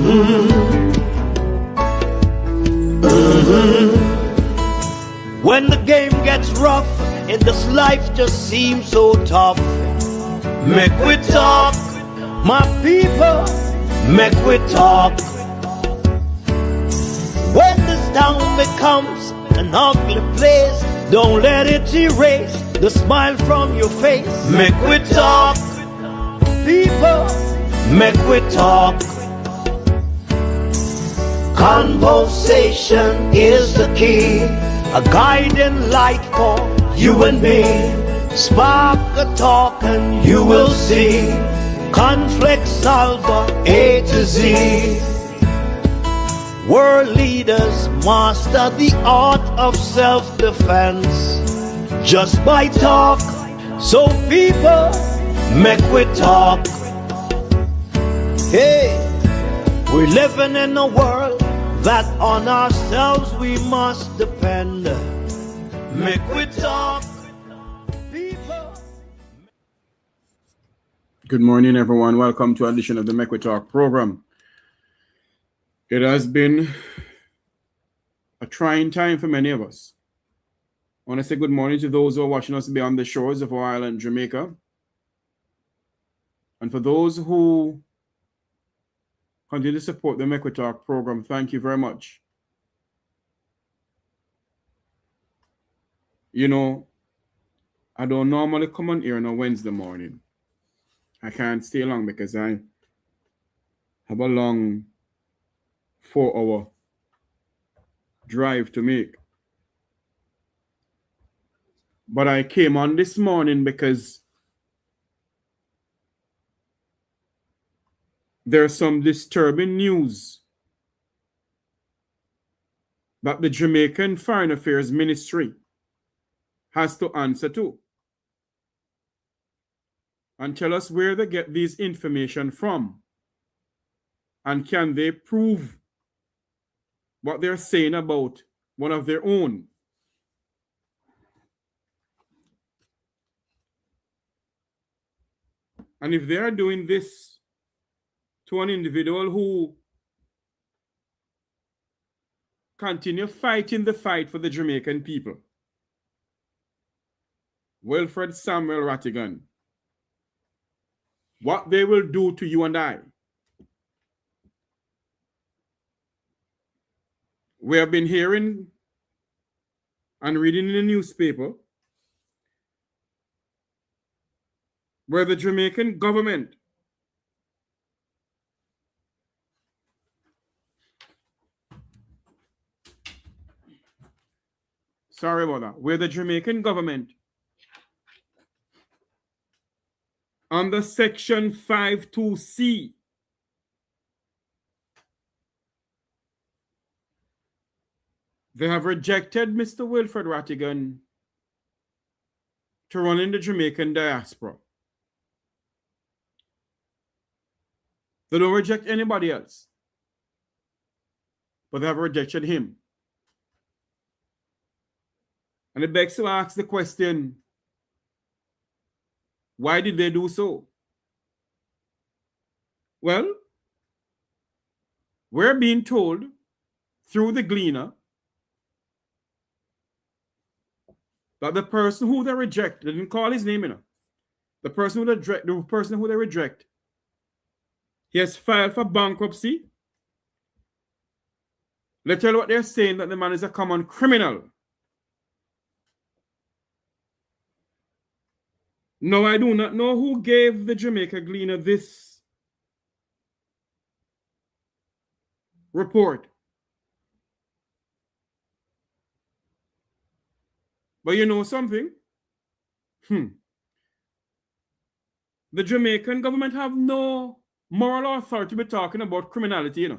When the game gets rough and this life just seems so tough, Mek Wi Talk, my people, Mek Wi Talk. When this town becomes an ugly place, don't let it erase the smile from your face. Mek Wi Talk, people, Mek Wi Talk. Conversation is the key, a guiding light for you and me. Spark a talk and you will see. Conflict solver A to Z. World leaders master the art of self-defense just by talk. So people, Mek Wi Talk. Hey, we're living in a world that on ourselves we must depend. Mek Wi Talk, people. Good morning, everyone. Welcome to an edition of the Mek Wi Talk program. It has been a trying time for many of us. I want to say good morning to those who are watching us beyond the shores of our island, Jamaica. And for those who continue to support the Mek Wi Talk program, thank you very much. You know, I don't normally come on here on a Wednesday morning. I can't stay long because I have a long 4-hour drive to make. But I came on this morning because there's some disturbing news that the Jamaican Foreign Affairs Ministry has to answer to and tell us where they get these information from, and can they prove what they're saying about one of their own. And if they are doing this to an individual who continue fighting the fight for the Jamaican people, Wilfred Rattigan, what they will do to you and I. We have been hearing and reading in the newspaper where the Jamaican government where the Jamaican government under Section 52C they have rejected Mr. Wilfred Rattigan to run in the Jamaican diaspora. They don't reject anybody else, but they have rejected him. And it begs to ask the question, why did they do so? Well, we're being told through the Gleaner that the person who they reject, they didn't call his name, the person who they reject, he has filed for bankruptcy. Let's tell you what they're saying, that the man is a common criminal. No, I do not know who gave the Jamaica Gleaner this report. But you know something? The Jamaican government have no moral authority to be talking about criminality,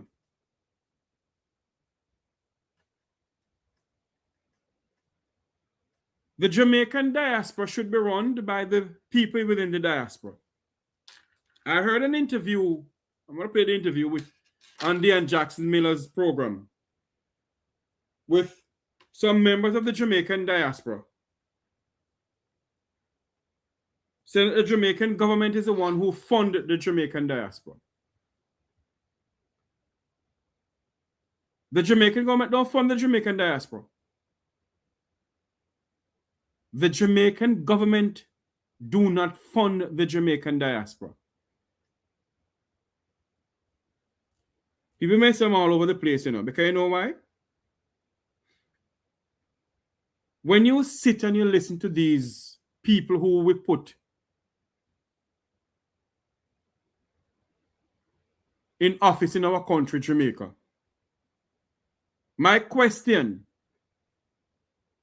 The Jamaican diaspora should be run by the people within the diaspora. I heard an interview, I'm going to play the interview with Andy and Jackson Miller's program with some members of the Jamaican diaspora, saying that the Jamaican government is the one who funded the Jamaican diaspora. The Jamaican government don't fund the Jamaican diaspora. The Jamaican government do not fund the Jamaican diaspora. People may say I'm all over the place, because you know why? When you sit and you listen to these people who we put in office in our country, Jamaica, my question,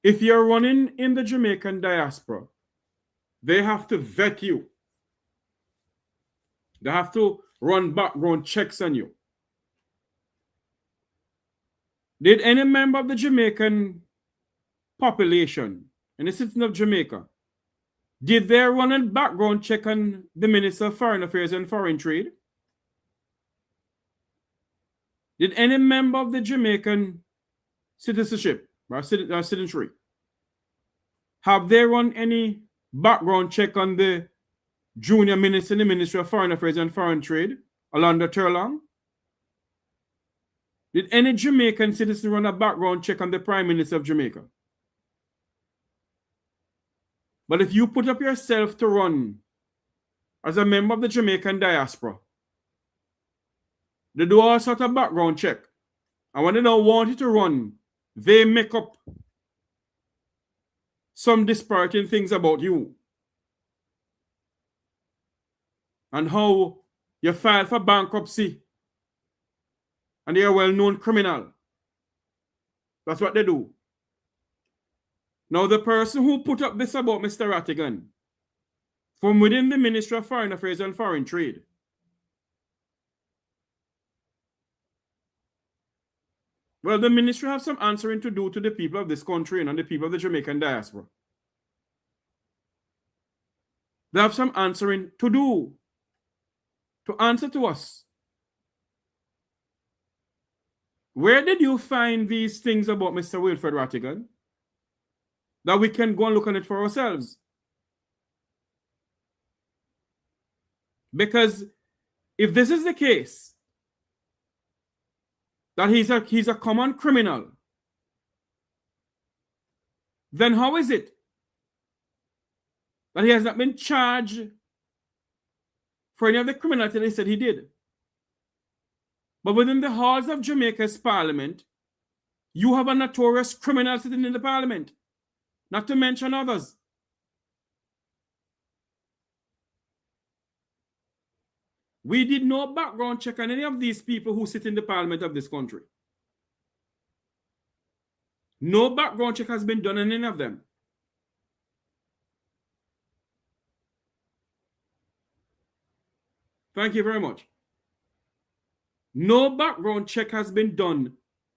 if you're running in the Jamaican diaspora, they have to vet you. They have to run background checks on you. Did any member of the Jamaican population in the citizen of Jamaica, did they run a background check on the Minister of Foreign Affairs and Foreign Trade? Did any member of the Jamaican citizenship or citizenry, have they run any background check on the junior minister in the Ministry of Foreign Affairs and Foreign Trade, Alonda Turlong? Did any Jamaican citizen run a background check on the Prime Minister of Jamaica? But if you put up yourself to run as a member of the Jamaican diaspora, they do all sorts of background check. And when they don't want you to run, they make up some disparaging things about you. And how you filed for bankruptcy. And you're a well-known criminal. That's what they do. Now, the person who put up this about Mr. Rattigan, from within the Ministry of Foreign Affairs and Foreign Trade, well, the ministry have some answering to do to the people of this country and the people of the Jamaican diaspora. They have some answering to do, to answer to us. Where did you find these things about Mr. Wilfred Rattigan that we can go and look on it for ourselves? Because if this is the case, that he's a common criminal, then how is it that he has not been charged for any of the criminality that he said he did? But within the halls of Jamaica's parliament, you have a notorious criminal sitting in the parliament, not to mention others. We did no background check on any of these people who sit in the parliament of this country. No background check has been done on any of them. Thank you very much. No background check has been done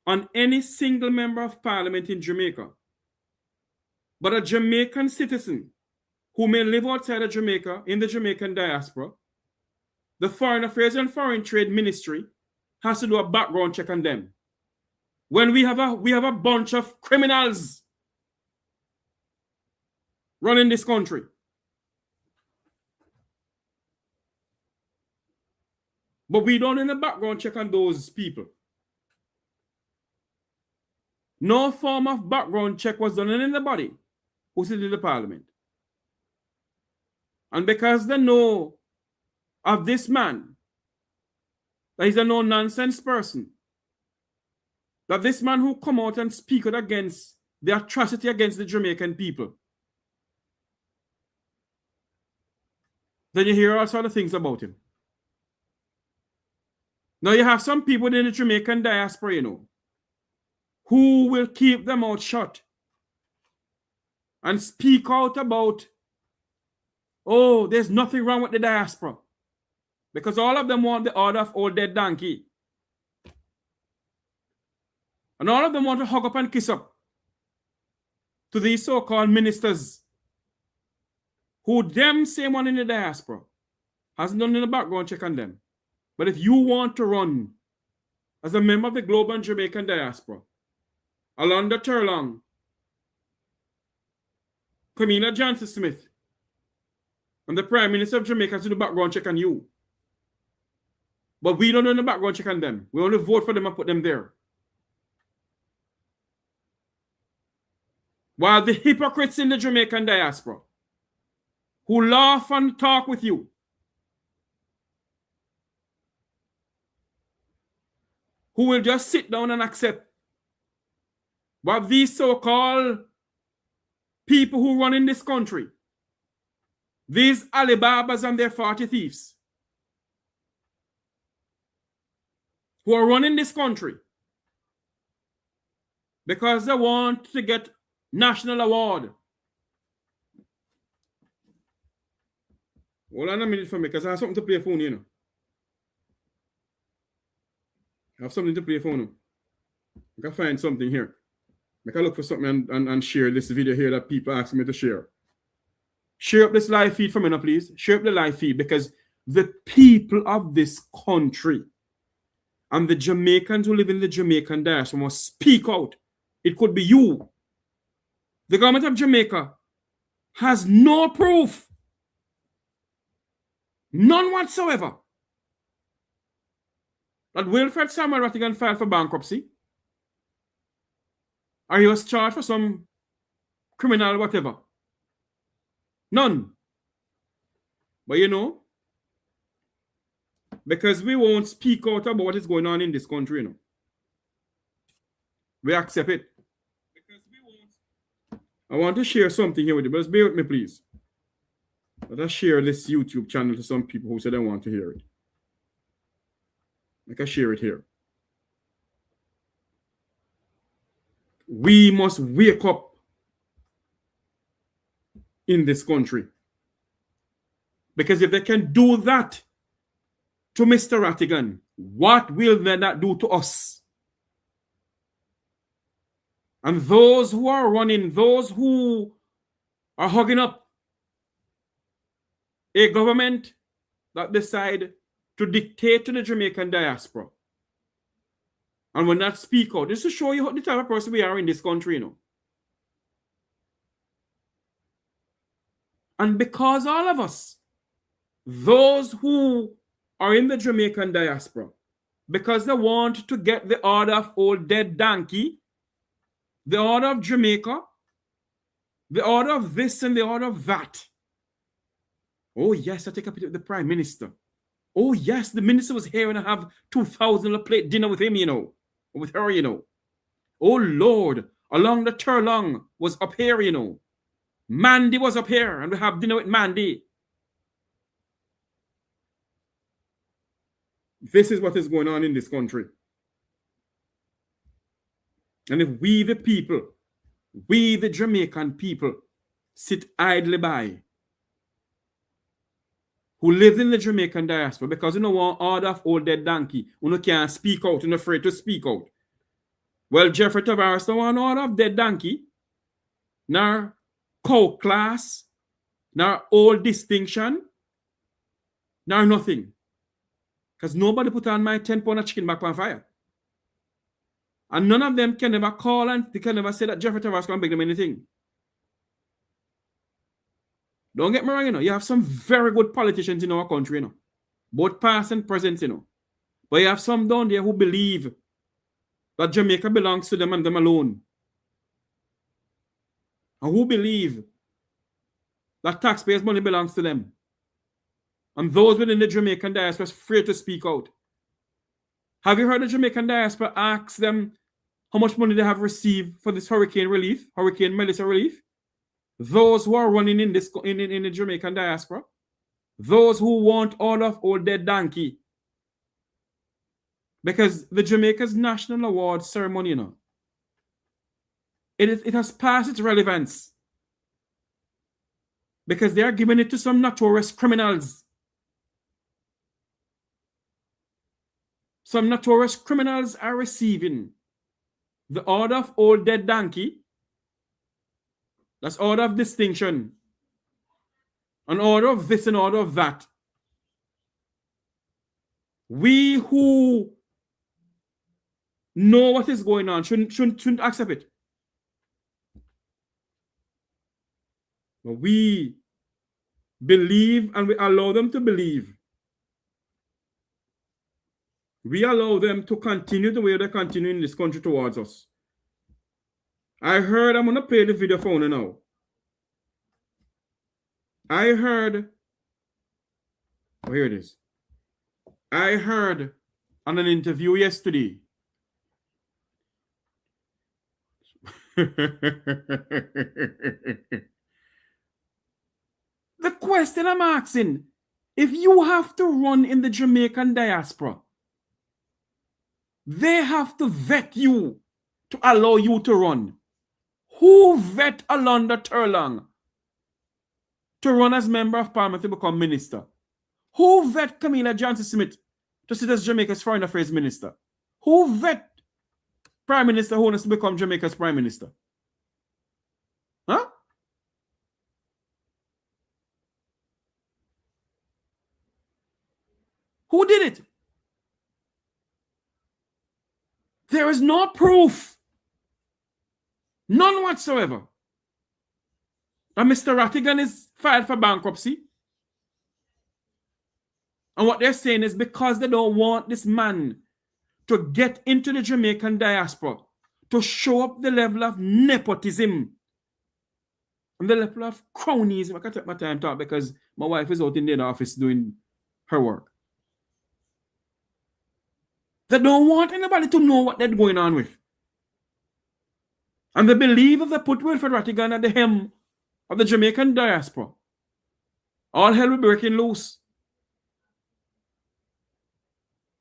on any single member of parliament in Jamaica. But a Jamaican citizen who may live outside of Jamaica in the Jamaican diaspora, the Foreign Affairs and Foreign Trade Ministry has to do a background check on them. When we have a bunch of criminals running this country. But we don't do a background check on those people. No form of background check was done on anybody who sits in the parliament. And because they know of this man, that he's a no-nonsense person, that this man who come out and speak out against the atrocity against the Jamaican people, then you hear all sorts of things about him. Now you have some people in the Jamaican diaspora, who will keep their mouth shut and speak out about, oh, there's nothing wrong with the diaspora. Because all of them want the order of old dead donkey. And all of them want to hug up and kiss up to these so-called ministers who them same one in the diaspora hasn't done in the background check on them. But if you want to run as a member of the global and Jamaican diaspora, Alonda Turlong, Camilla Johnson Smith, and the Prime Minister of Jamaica to do the background check on you. But we don't do the background check on them. We only vote for them and put them there. while the hypocrites in the Jamaican diaspora who laugh and talk with you, who will just sit down and accept what these so-called people who run in this country, these Alibabas and their 40 thieves, who are running this country because they want to get national award. Hold on a minute for me, because I have something to play for you know. I have something to play for you. I can find something here. I can look for something and share this video here that people ask me to share. Share up this live feed for me now, please. Share up the live feed, because the people of this country and the Jamaicans who live in the Jamaican diaspora must speak out. It could be you. The government of Jamaica has no proof. None whatsoever. That Wilfred Rattigan filed for bankruptcy. Or he was charged for some criminal whatever. None. But you know, because we won't speak out about what is going on in this country, you know. We accept it. Because we won't. I want to share something here with you, but just bear with me, please. Let us share this YouTube channel to some people who said they want to hear it. I can share it here. We must wake up in this country. Because if they can do that to Mr. Rattigan, what will they not do to us? And those who are running, those who are hugging up a government that decide to dictate to the Jamaican diaspora and will not speak out. This to show you the type of person we are in this country, you know. And because all of us, those who are in the Jamaican diaspora, because they want to get the order of old dead donkey, the order of Jamaica, the order of this and the order of that. Oh, yes, I take a picture with the Prime Minister. Oh, yes, the minister was here and I have 2,000 a plate dinner with him, you know, or with her, you know. Oh, Lord, along the Turlong was up here, you know. Mandy was up here and we have dinner with Mandy. This is what is going on in this country. And if we, the people, we, the Jamaican people, sit idly by, who live in the Jamaican diaspora, because you know one order of old dead donkey, who can't speak out, and afraid to speak out. Well, Jeffrey Tavares don't want order of dead donkey, nor cow class, nor old distinction, nor nothing. Because nobody put on my 10 pound of chicken back on fire. And none of them can ever call and they can never say that Jeffrey Tavares can beg them anything. Don't get me wrong, you know. You have some very good politicians in our country, you know. Both past and present, you know. But you have some down there who believe that Jamaica belongs to them and them alone. And who believe that taxpayers' money belongs to them. And those within the Jamaican diaspora are afraid to speak out. Have you heard the Jamaican diaspora ask them how much money they have received for this hurricane relief, Hurricane Melissa relief? Those who are running in this in the Jamaican diaspora, those who want all of old dead donkey. Because the Jamaica's National Award ceremony, you know, it has passed its relevance. Because they are giving it to some notorious criminals. Some notorious criminals are receiving the order of old dead donkey. That's order of distinction. An order of this and order of that. We who know what is going on shouldn't accept it. But we believe and we allow them to believe. We allow them to continue the way they continue in this country towards us. I heard, I'm going to play the video for you now. I heard, oh, here it is. I heard on an interview yesterday. The question I'm asking, if you have to run in the Jamaican diaspora, they have to vet you to allow you to run. Who vet Alonda Turlong to run as member of parliament to become minister? Who vet Camilla Johnson-Smith to sit as Jamaica's foreign affairs minister? Who vet Prime Minister who wants to become Jamaica's Prime Minister? Huh? Who did it? There is no proof. None whatsoever. And Mr. Rattigan is filed for bankruptcy. And what they're saying is because they don't want this man to get into the Jamaican diaspora, to show up the level of nepotism and the level of cronyism. I can't take my time to talk because my wife is out in the office doing her work. They don't want anybody to know what they're going on with. And they believe if they put Wilfred Rattigan at the helm of the Jamaican diaspora, all hell will be breaking loose.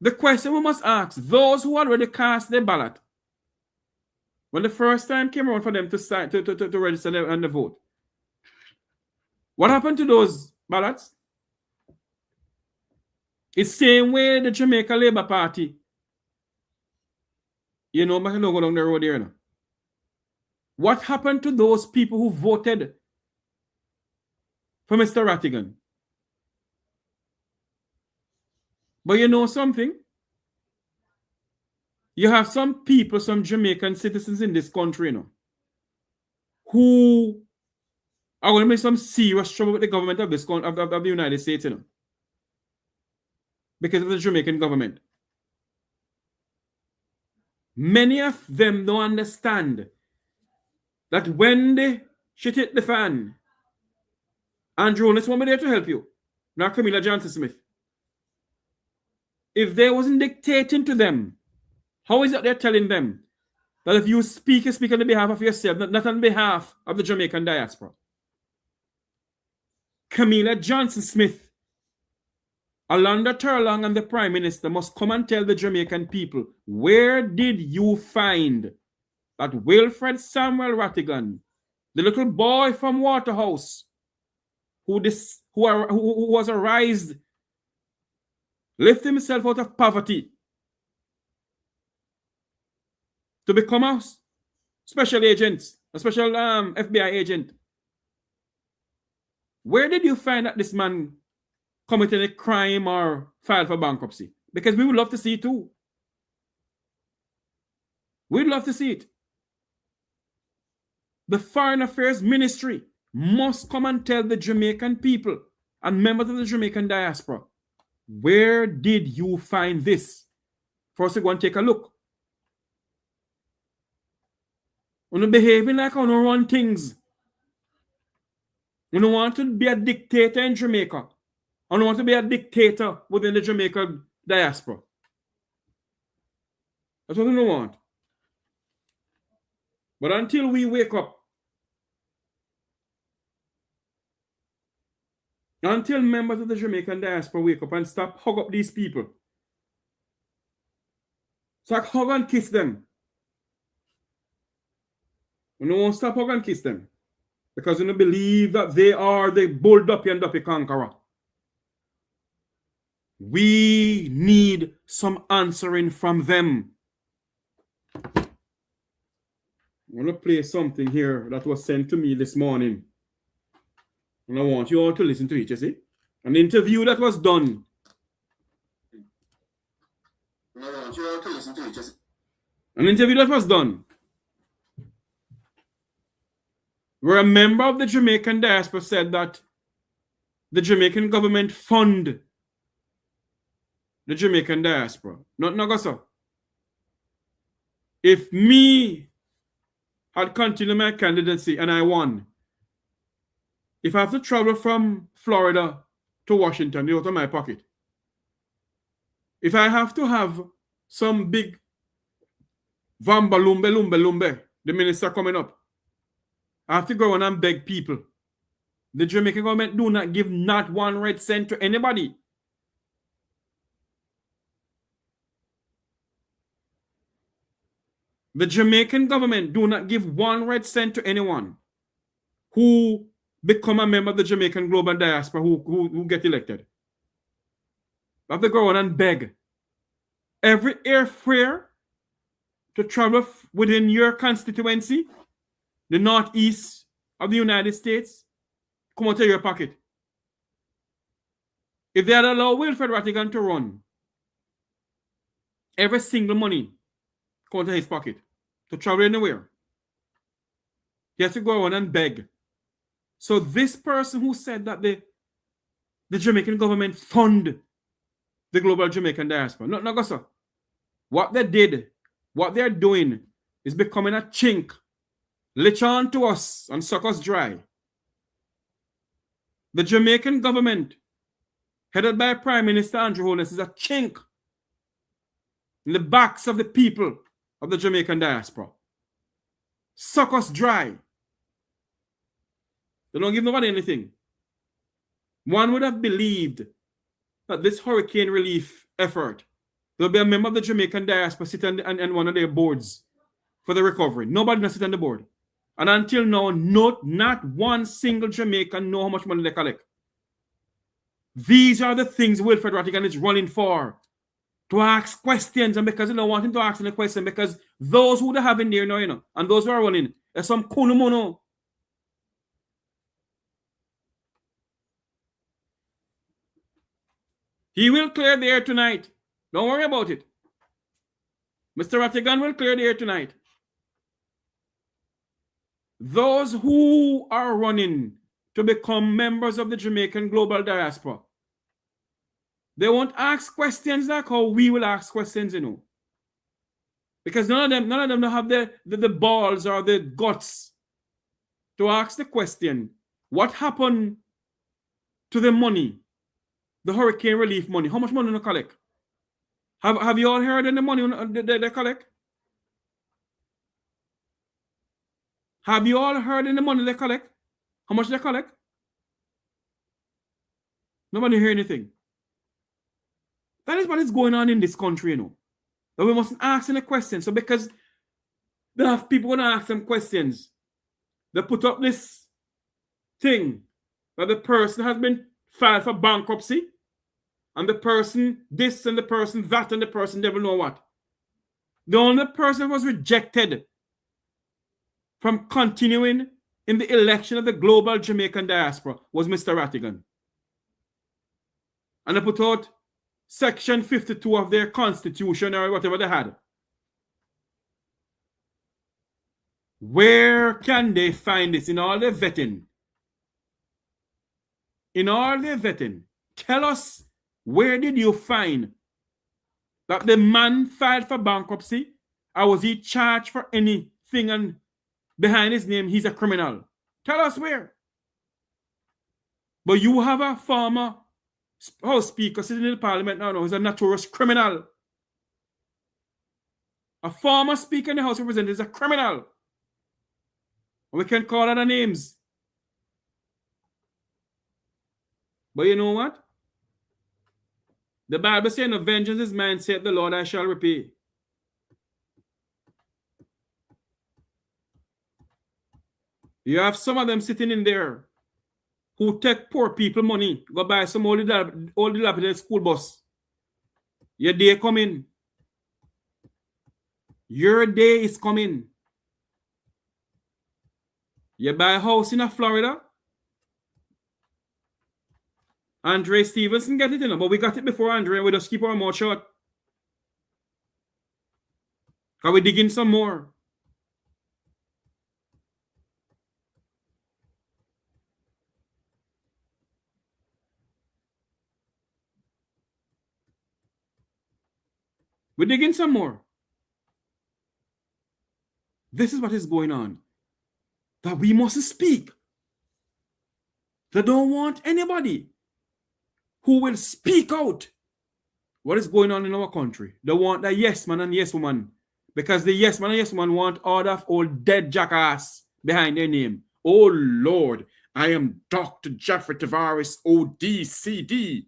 The question we must ask, those who already cast their ballot, when the first time came around for them to sign, to register and the vote, what happened to those ballots? It's the same way the Jamaica Labour Party, you know, I don't go down the road here now. What happened to those people who voted for Mr. Rattigan? But you know something? You have some people, some Jamaican citizens in this country, you know, who are going to make some serious trouble with the government of this of the United States, you know, because of the Jamaican government. Many of them don't understand that when the shit hit the fan, Andrew, let's want me there to help you, not Camilla Johnson-Smith. If they wasn't dictating to them, how is it they're telling them that if you speak, you speak on the behalf of yourself, not on behalf of the Jamaican diaspora? Camilla Johnson-Smith, Alonda Turlong, and the Prime Minister must come and tell the Jamaican people, where did you find that Wilfred Samuel Rattigan, the little boy from Waterhouse, who was raised, lift himself out of poverty to become a special agent, a special FBI agent. Where did you find that this man committed a crime or filed for bankruptcy? Because we would love to see it too. We'd love to see it. The Foreign Affairs Ministry must come and tell the Jamaican people and members of the Jamaican diaspora, where did you find this? For us to go and take a look. When you're behaving like you don't run things. You don't want to be a dictator in Jamaica. I don't want to be a dictator within the Jamaican diaspora. That's what we don't want. But until we wake up, until members of the Jamaican diaspora wake up and stop hug up these people, stop hug and kiss them. We don't want to stop hug and kiss them because we don't believe that they are the bull duppy and duppy conqueror. We need some answering from them. I want to play something here that was sent to me this morning. And I want you all to listen to it, you see? An interview that was done. And I want you all to listen to it, you see? An interview that was done, where a member of the Jamaican diaspora said that the Jamaican government fund the Jamaican diaspora. Not Nagasa. If me had continued my candidacy and I won, if I have to travel from Florida to Washington, it's out of my pocket. If I have to have some big Vamba Lumbe, the minister coming up, I have to go on and beg people. The Jamaican government do not give not 1 red cent to anybody. The Jamaican government do not give 1 red cent to anyone who become a member of the Jamaican global diaspora who get elected. You have to go on and beg. Every airfare to travel within your constituency, the northeast of the United States, come out of your pocket. If they had allowed Wilfred Rattigan to run, every single money come out of his pocket to travel anywhere. He has to go on and beg. So this person who said that the Jamaican government fund the global Jamaican diaspora, no, go so. What they did, what they're doing is becoming a chink, latch on to us and suck us dry. The Jamaican government, headed by Prime Minister Andrew Holness, is a chink in the backs of the people of the Jamaican diaspora. Suck us dry. They don't give nobody anything. One would have believed that this hurricane relief effort, there'll be a member of the Jamaican diaspora sit on one of their boards for the recovery. Nobody will sit on the board. And until now, not one single Jamaican know how much money they collect. These are the things Wilfred Rattigan is running for. To ask questions, and because they don't want him to ask any question, because those who they have in there now, and those who are running, are some kunumono. He will clear the air tonight. Don't worry about it. Mr. Rattigan will clear the air tonight. Those who are running to become members of the Jamaican global diaspora, they won't ask questions like how we will ask questions, Because none of them don't have the balls or the guts to ask the question, what happened to the money, the hurricane relief money? How much money they collect? Have you all heard of the money they collect? Have you all heard of the money they collect? How much they collect? Nobody hear anything. That is what is going on in this country, That we mustn't ask any questions. So because they have people going to ask them questions, they put up this thing that the person has been filed for bankruptcy, and the person this and the person that and the person never know what. The only person who was rejected from continuing in the election of the global Jamaican diaspora was Mr. Rattigan. And they put out Section 52 of their constitution or whatever they had. Where can they find this in all their vetting? In all their vetting, tell us, where did you find that the man filed for bankruptcy, or was he charged for anything and behind his name he's a criminal? Tell us where. But you have a former House Speaker sitting in the Parliament now, who's a notorious criminal. A former Speaker in the House of Representatives is a criminal. We can call other names. But you know what? The Bible says, "No vengeance is mine, saith the Lord, I shall repay." You have some of them sitting in there who take poor people money, go buy some old dilapidated school bus. Your day coming. Your day is coming. You buy a house in Florida. Andre Stevenson get it, but we got it before Andre. We just keep our mouth shut. Can we dig in some more? We dig in some more. This is what is going on. that we mustn't speak. They don't want anybody who will speak out what is going on in our country. They want the yes man and yes woman, because the yes man and yes woman want all that old dead jackass behind their name. Oh Lord, I am Dr. Jeffrey Tavares, ODCD.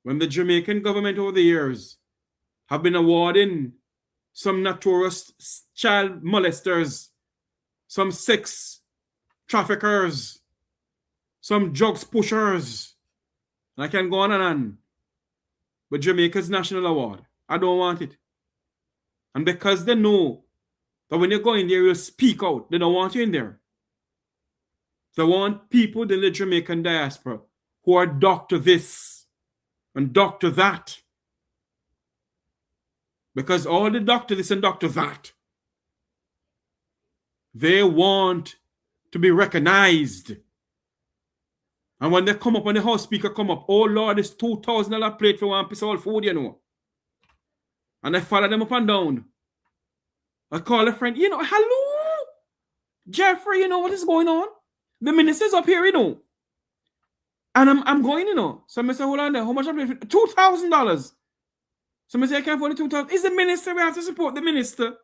When the Jamaican government over the years have been awarding some notorious child molesters, some sex traffickers, some drugs pushers, and I can go on and on. But Jamaica's national award, I don't want it. And because they know that when you go in there, you'll speak out, they don't want you in there. They want people in the Jamaican diaspora who are doctor this and doctor that. Because all the doctor this and doctor that, they want to be recognized. And when they come up, when the House Speaker come up, oh Lord, it's $2,000 plate for one piece of food, you know. And I follow them up and down. I call a friend, you know, hello, Jeffrey, you know what is going on? The minister's up here, you know. And I'm going, you know. So I say, hold on there, how much I pay for $2,000. So I say, I can't afford the $2,000. It's the minister, we have to support the minister.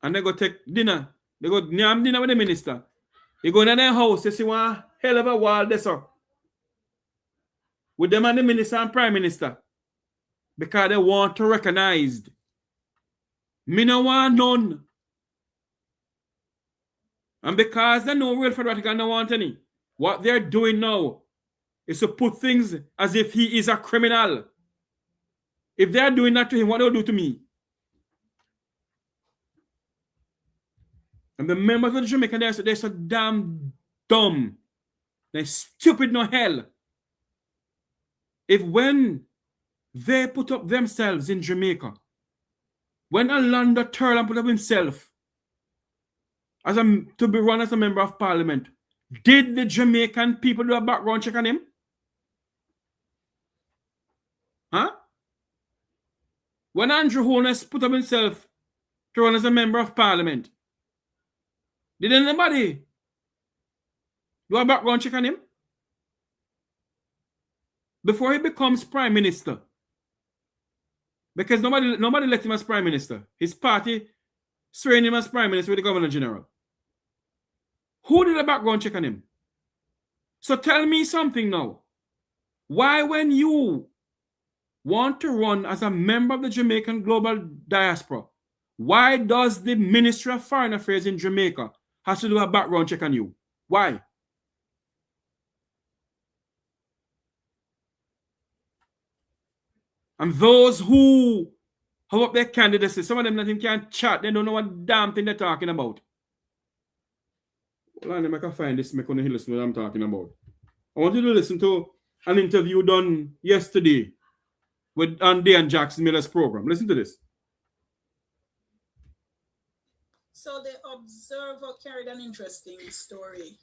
And they go take dinner. They go nyam dinner with the minister. You go in their house, you see one hell of a wall there, sir. With them and the minister and prime minister. Because they want to recognize. Me no want none. And because they know Wilfred Rattigan don't want any, what they're doing now is to put things as if he is a criminal. If they're doing that to him, what they'll do to me? And the members of the Jamaican diaspora, they're so damn dumb. They're stupid no hell. If when they put up themselves in Jamaica, when Orlando Turlan put up himself as to be run as a member of parliament, did the Jamaican people do a background check on him? Huh? When Andrew Holness put up himself to run as a member of parliament, did anybody do a background check on him? Before he becomes prime minister. Because nobody elected him as prime minister. His party swearing him as prime minister with the governor general. Who did a background check on him? So tell me something now. Why, when you want to run as a member of the Jamaican global diaspora, why does the Ministry of Foreign Affairs in Jamaica have to do a background check on you? Why? And those who have up their candidacy, some of them not even can't chat, they don't know what damn thing they're talking about. Well, I can find this, make on listen to what I'm talking about. I want you to listen to an interview done yesterday with Andy and Jackson Miller's program. Listen to this. So the Observer carried an interesting story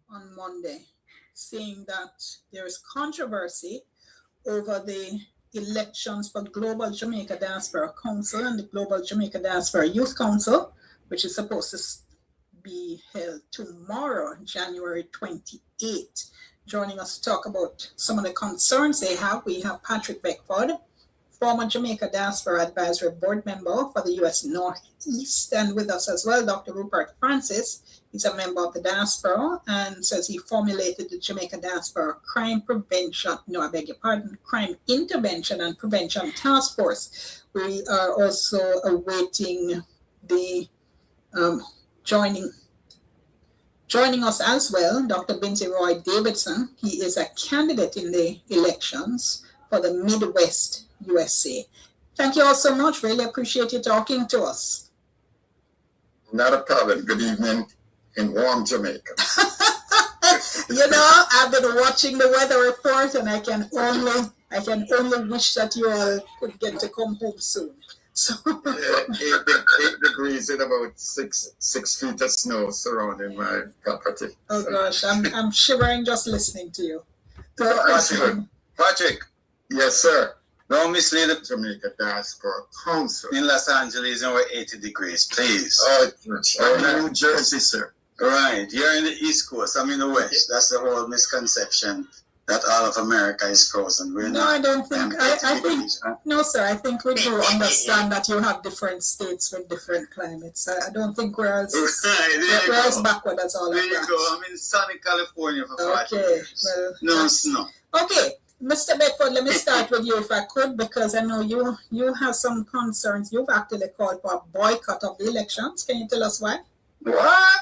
on Monday, saying that there is controversy over the elections for Global Jamaica Diaspora Council and the Global Jamaica Diaspora Youth Council, which is supposed to be held tomorrow, January 28th. Joining us to talk about some of the concerns they have, we have Patrick Beckford, former Jamaica Diaspora Advisory Board member for the U.S. Northeast, and with us as well, Dr. Rupert Francis. He's a member of the diaspora and says he formulated the Jamaica Diaspora Crime Intervention and Prevention Task Force. We are also awaiting the joining us as well, Dr. Binzi Roy Davidson. He is a candidate in the elections for the Midwest USA. Thank you all so much. Really appreciate you talking to us. Not a problem. Good evening in warm Jamaica. You know, I've been watching the weather report, and I can only wish that you all could get to come home soon. So 8 degrees and about 6 feet of snow surrounding my property. Oh so. Gosh, I'm shivering just listening to you. Excellent. Patrick. Yes, sir. Don't mislead the Jamaica Diaspora Council. In Los Angeles, over 80 degrees, please. Oh, in New Jersey, sir. Right, you're in the East Coast, I'm in the West. That's the whole misconception that all of America is frozen. We're No, not. I don't think. I think degrees, huh? no, sir. I think we do understand that you have different states with different climates. I don't think we're as backward as all of There you that. go. I'm in sunny California for 40 Okay, years. well, No snow. okay, Mr. Bedford, let me start with you if I could, because I know you have some concerns. You've actually called for a boycott of the elections. Can you tell us why? What?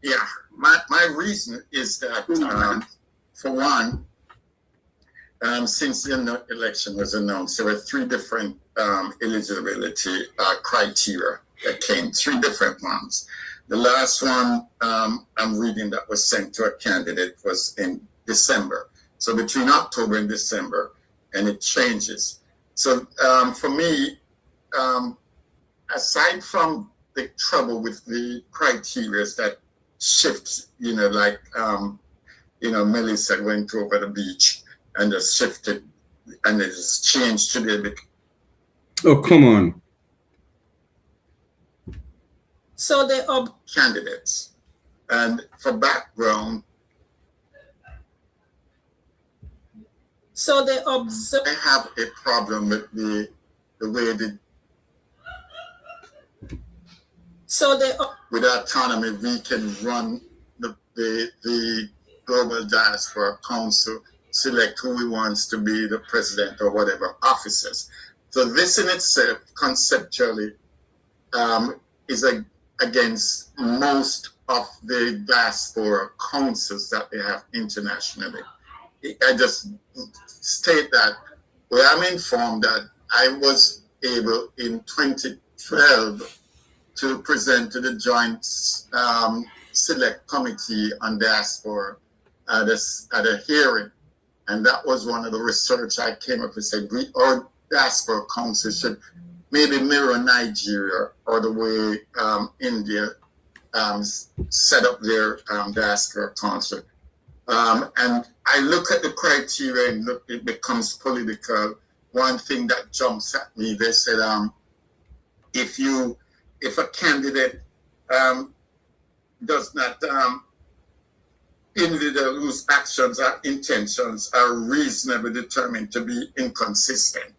Yeah, my reason is that, for one, since the election was announced, there were 3 different eligibility criteria that came, 3 different ones. The last one I'm reading that was sent to a candidate was in December. So between October and December, and it changes. So for me, aside from the trouble with the criteria that shifts, like, Melissa went over the beach and just shifted, and it just changed today. Oh, come on. So the Candidates. And for background, so they observe. I have a problem with the way with autonomy, we can run the Global Diaspora Council, select who we wants to be the president or whatever officers. So this in itself, conceptually, is against most of the diaspora councils that they have internationally. I just state that where I'm informed that I was able in 2012 to present to the Joint Select Committee on Diaspora at a hearing. And that was one of the research I came up with, said our diaspora council should maybe mirror Nigeria or the way India set up their diaspora council. And I look at the criteria and look, it becomes political. One thing that jumps at me, they said, if a candidate does not, individual whose actions or intentions are reasonably determined to be inconsistent.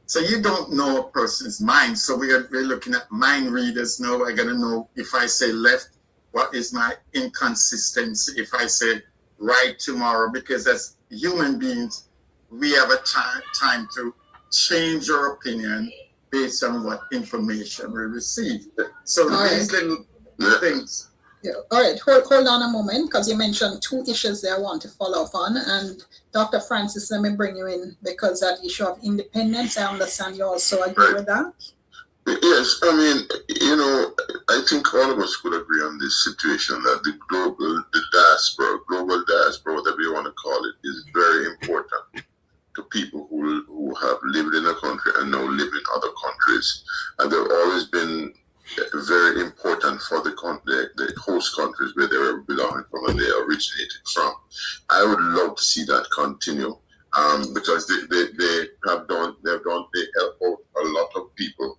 So you don't know a person's mind. So we're looking at mind readers now. I gotta know if I say left, what is my inconsistency? If I say right tomorrow, because as human beings, we have a time to change our opinion based on what information we receive. So these little things. Yeah. All right, hold on a moment, because you mentioned 2 issues there I want to follow up on. And Dr. Francis, let me bring you in, because that issue of independence, I understand you also agree with that. Yes, I mean, I think all of us could agree on this situation that the global diaspora, whatever you want to call it, is very important to people who have lived in a country and now live in other countries. And they've always been very important for the host countries where they were belonging from and they originated from. I would love to see that continue because they help out a lot of people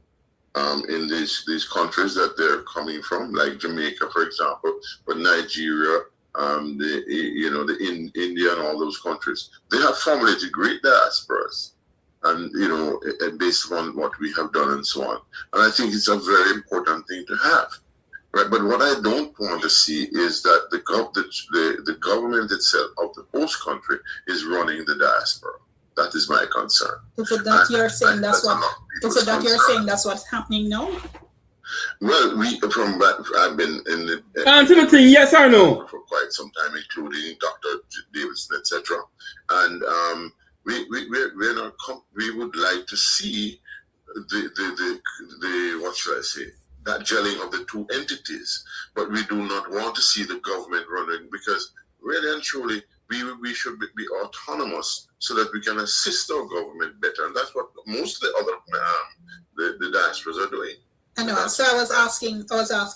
in these countries that they're coming from, like Jamaica, for example, but Nigeria, India and all those countries. They have formulated great diasporas. And, based on what we have done and so on. And I think it's a very important thing to have. Right? But what I don't want to see is that the government itself of the host country is running the diaspora. That is my concern. Is it that you're saying that's what's happening now? Well, I've been in the answer the thing, yes or no, for quite some time, including Dr. Davidson, etc. And we would like to see the what should I say, that gelling of the 2 entities, but we do not want to see the government running, because really and truly we should be autonomous so that we can assist our government better, and that's what most of the other the diasporas are doing. I know. So I was asking.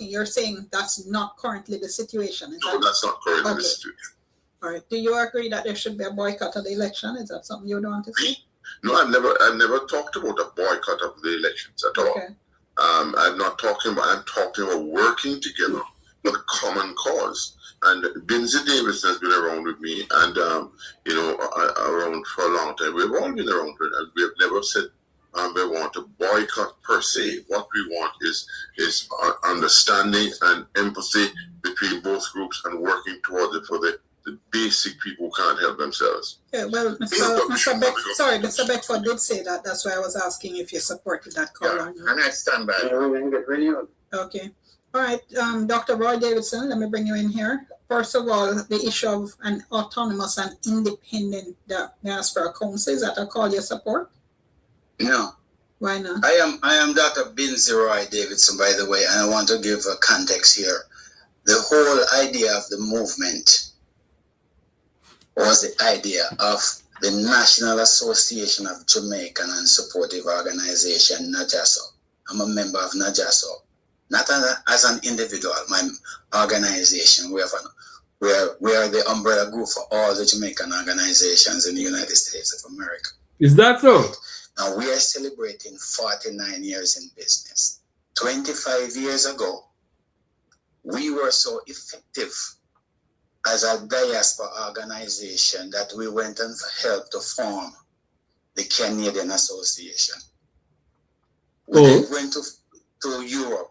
You're saying that's not currently the situation. No, that's not currently the situation. All right. Do you agree that there should be a boycott of the election? Is that something you would want to see? No, I've never talked about a boycott of the elections at all. Okay. I'm not talking about. I'm talking about working together for the common cause. And Binzi Davis has been around with me, and around for a long time. We've all been around, and we have never said we want to boycott per se. What we want is understanding and empathy between both groups and working towards it for the basic people who can't help themselves. Yeah, well, Mr. Beckford did say that. That's why I was asking if you supported that call or not. And I stand by it. Okay. All right, Dr. Roy Davidson, let me bring you in here. First of all, the issue of an autonomous and independent diaspora council, is that a call you support? No. Why not? I am Dr. Binzi Roy Davidson, by the way, and I want to give a context here. The whole idea of the movement was the idea of the National Association of Jamaican and Supportive Organization, NAJASO. I'm a member of NAJASO. Not as an individual, my organization. We are the umbrella group for all the Jamaican organizations in the United States of America. Is that so? Now we are celebrating 49 years in business. 25 years ago, we were so effective as a diaspora organization that we went and helped to form the Canadian Association. We then went to Europe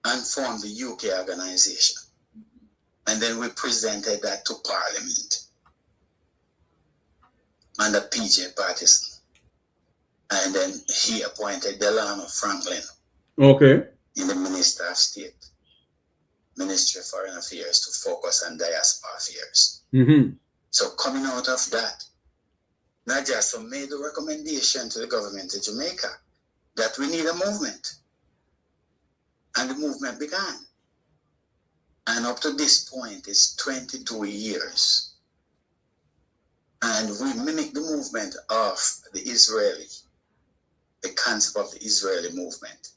and formed the UK organization. And then we presented that to Parliament under PJ Patterson. And then he appointed Delano Franklin in the Minister of State, Ministry of Foreign Affairs, to focus on diaspora affairs. So coming out of that, NAJASO made a recommendation to the government of Jamaica that we need a movement. And the movement began. And up to this point, it's 22 years. And we mimic the movement of the concept of the Israeli movement.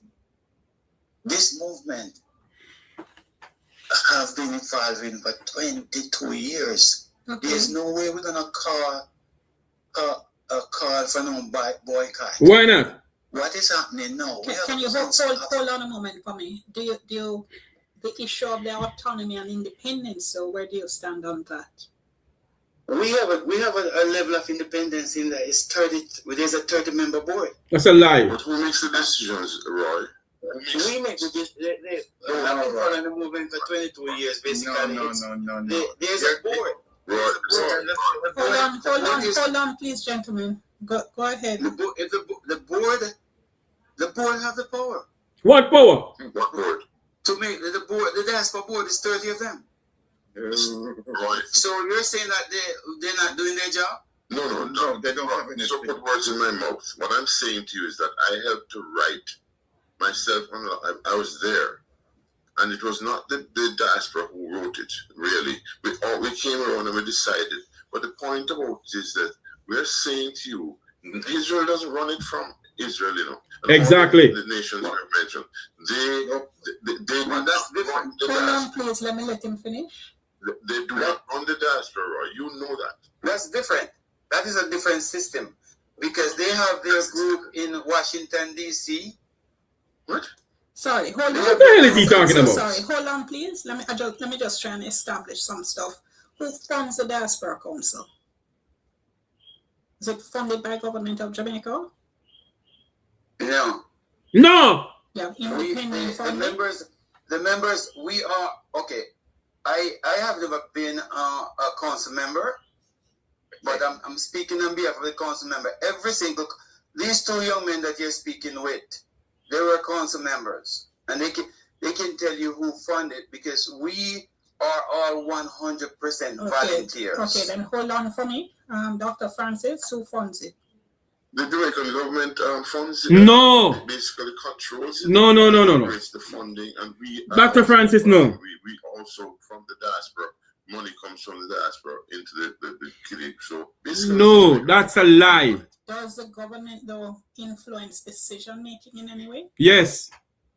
This movement have been involved in for 22 years. Okay. There's no way we're gonna call for no boycott. Why not? What is happening now? Can you hold on a moment for me? Do you the issue of the autonomy and independence? So where do you stand on that? We have a level of independence in that it's 30. There's a 30-member board. That's a lie. But who makes the decisions, Roy? We make the decisions. I've been following the movement for 22 years, basically. No. There's a board. Hold on, please, gentlemen. Go ahead. The board have the power. What power? What board? To make the diaspora board is 30 of them. Right. So you're saying that they're not doing their job? No, they don't have any. So put words in my mouth. What I'm saying to you is that I helped to write myself. I was there, and it was not the diaspora who wrote it. Really, we came around and we decided. But the point about it is that we're saying to you, Israel doesn't run it from Israel, you know. Exactly. The nations you have mentioned, they that's different. Hold on, please. Let me let him finish. They do not run the diaspora. You know that. That's different. That is a different system because they have their group in Washington D.C. What? Sorry, hold on. What the hell is he talking about? Sorry, hold on, please. Let me just try and establish some stuff. Who funds the Diaspora Council? Is it funded by government of Jamaica? No. Yeah, independent funding. The members, we are okay. I have never been a council member, but I'm speaking on behalf of the council member. These two young men that you're speaking with, they were council members, and they can tell you who funded because we are all 100% volunteers. Okay, then hold on for me, Dr. Francis, who funds it? The Jamaican government funds it. No. It basically controls it. No. It's the funding, and we. Dr. Francis, no. We also from the diaspora. Money comes from the diaspora into the killing. So basically, no, that's a lie. Does the government though influence decision making in any way? Yes.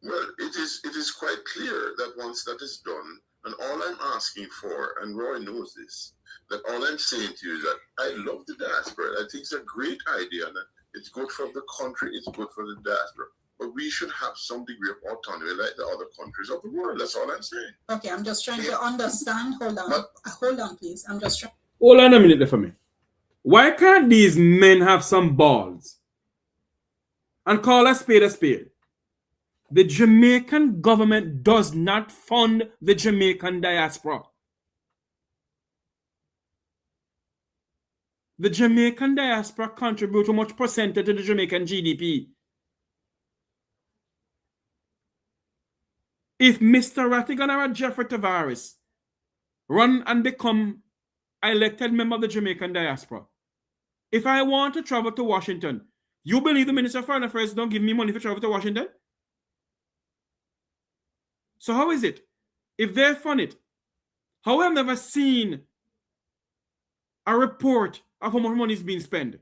Well, it is quite clear that once that is done, And all I'm asking for, and Roy knows this, that all I'm saying to you is that I love the diaspora. I think it's a great idea, and it's good for the country, it's good for the diaspora. But we should have some degree of autonomy like the other countries of the world. That's all I'm saying. Okay, I'm just trying to understand. Hold on, please. I'm just trying. Hold on a minute there for me. Why can't these men have some balls and call a spade a spade? The Jamaican government does not fund the Jamaican diaspora. The Jamaican diaspora contributes a much percentage to the Jamaican GDP. If Mr. Rattigan or Jeffrey Tavares run and become an elected member of the Jamaican diaspora, if I want to travel to Washington, you believe the Minister of Foreign Affairs don't give me money for travel to Washington? So how is it? If they fund it, how have never seen a report of how much money is being spent?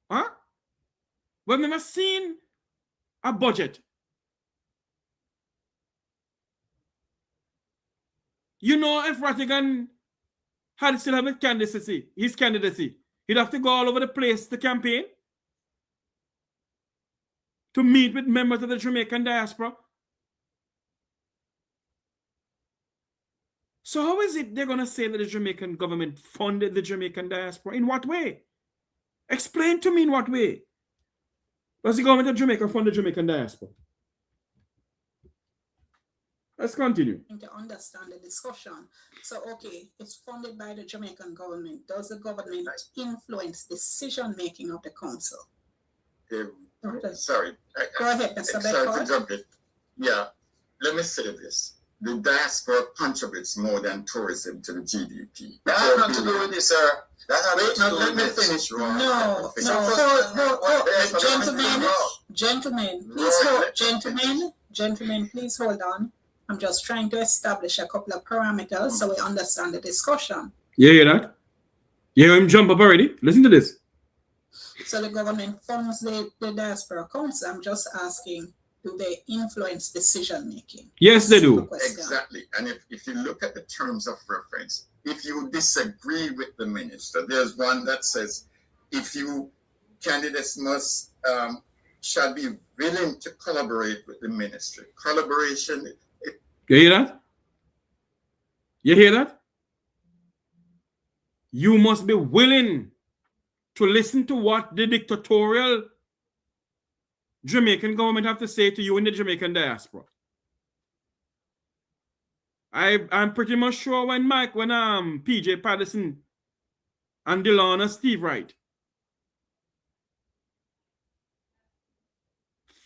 Huh? We've never seen a budget. You know, if Rattigan had still have his candidacy, he'd have to go all over the place to campaign, to meet with members of the Jamaican diaspora. So how is it they're going to say that the Jamaican government funded the Jamaican diaspora? In what way? Explain to me in what way. Does the government of Jamaica fund the Jamaican diaspora? Let's continue. To understand the discussion. So, okay, it's funded by the Jamaican government. Does the government influence decision-making of the council? Sorry. Go ahead, Mr. Sorry to jump in. Yeah, let me say this. The diaspora contributes more than tourism to the GDP. That has nothing to do with this, sir. Let me finish, Ron. Gentlemen, please hold on. I'm just trying to establish a couple of parameters so we understand the discussion. You hear that? You hear him jump up already? Listen to this. So the government funds the diaspora council. I'm just asking, do they influence decision making? Yes, they do. Exactly. And if you look at the terms of reference, if you disagree with the minister, there's one that says, candidates shall be willing to collaborate with the ministry. Collaboration. You hear that? You hear that? You must be willing to listen to what the dictatorial Jamaican government have to say to you in the Jamaican diaspora. I'm pretty much sure when PJ Patterson and DeLon and Steve Wright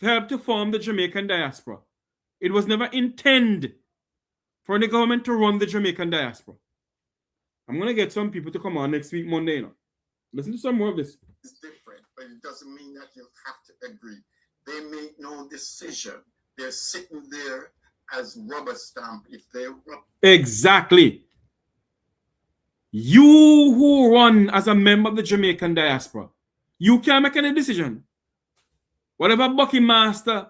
helped to form the Jamaican diaspora, it was never intended for the government to run the Jamaican diaspora. I'm going to get some people to come on next week, Monday. You know. Listen to some more of this. It's different, but it doesn't mean that you have to agree. They make no decision. They're sitting there as rubber stamp. Exactly. You who run as a member of the Jamaican diaspora, you can't make any decision. Whatever Bucky Master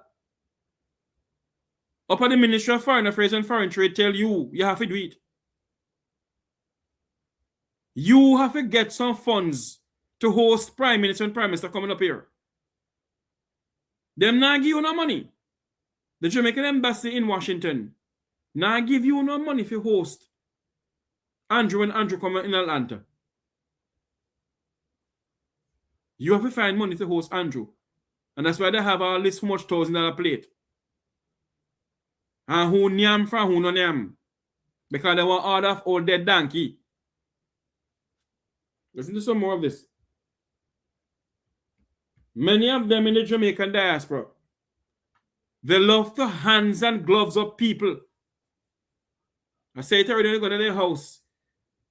up at the Ministry of Foreign Affairs and Foreign Trade tell you, you have to do it. You have to get some funds to host Prime Minister and Prime Minister coming up here. Them not give you no money. The Jamaican Embassy in Washington not give you no money for host Andrew and Andrew come in Atlanta. You have to find money to host Andrew. And that's why they have all this much $1,000 plate. And who nyam from who no nyam. Because they want order of old dead donkey. Listen to some more of this. Many of them in the Jamaican diaspora, they love the hands and gloves of people. I say it already when you go to their house.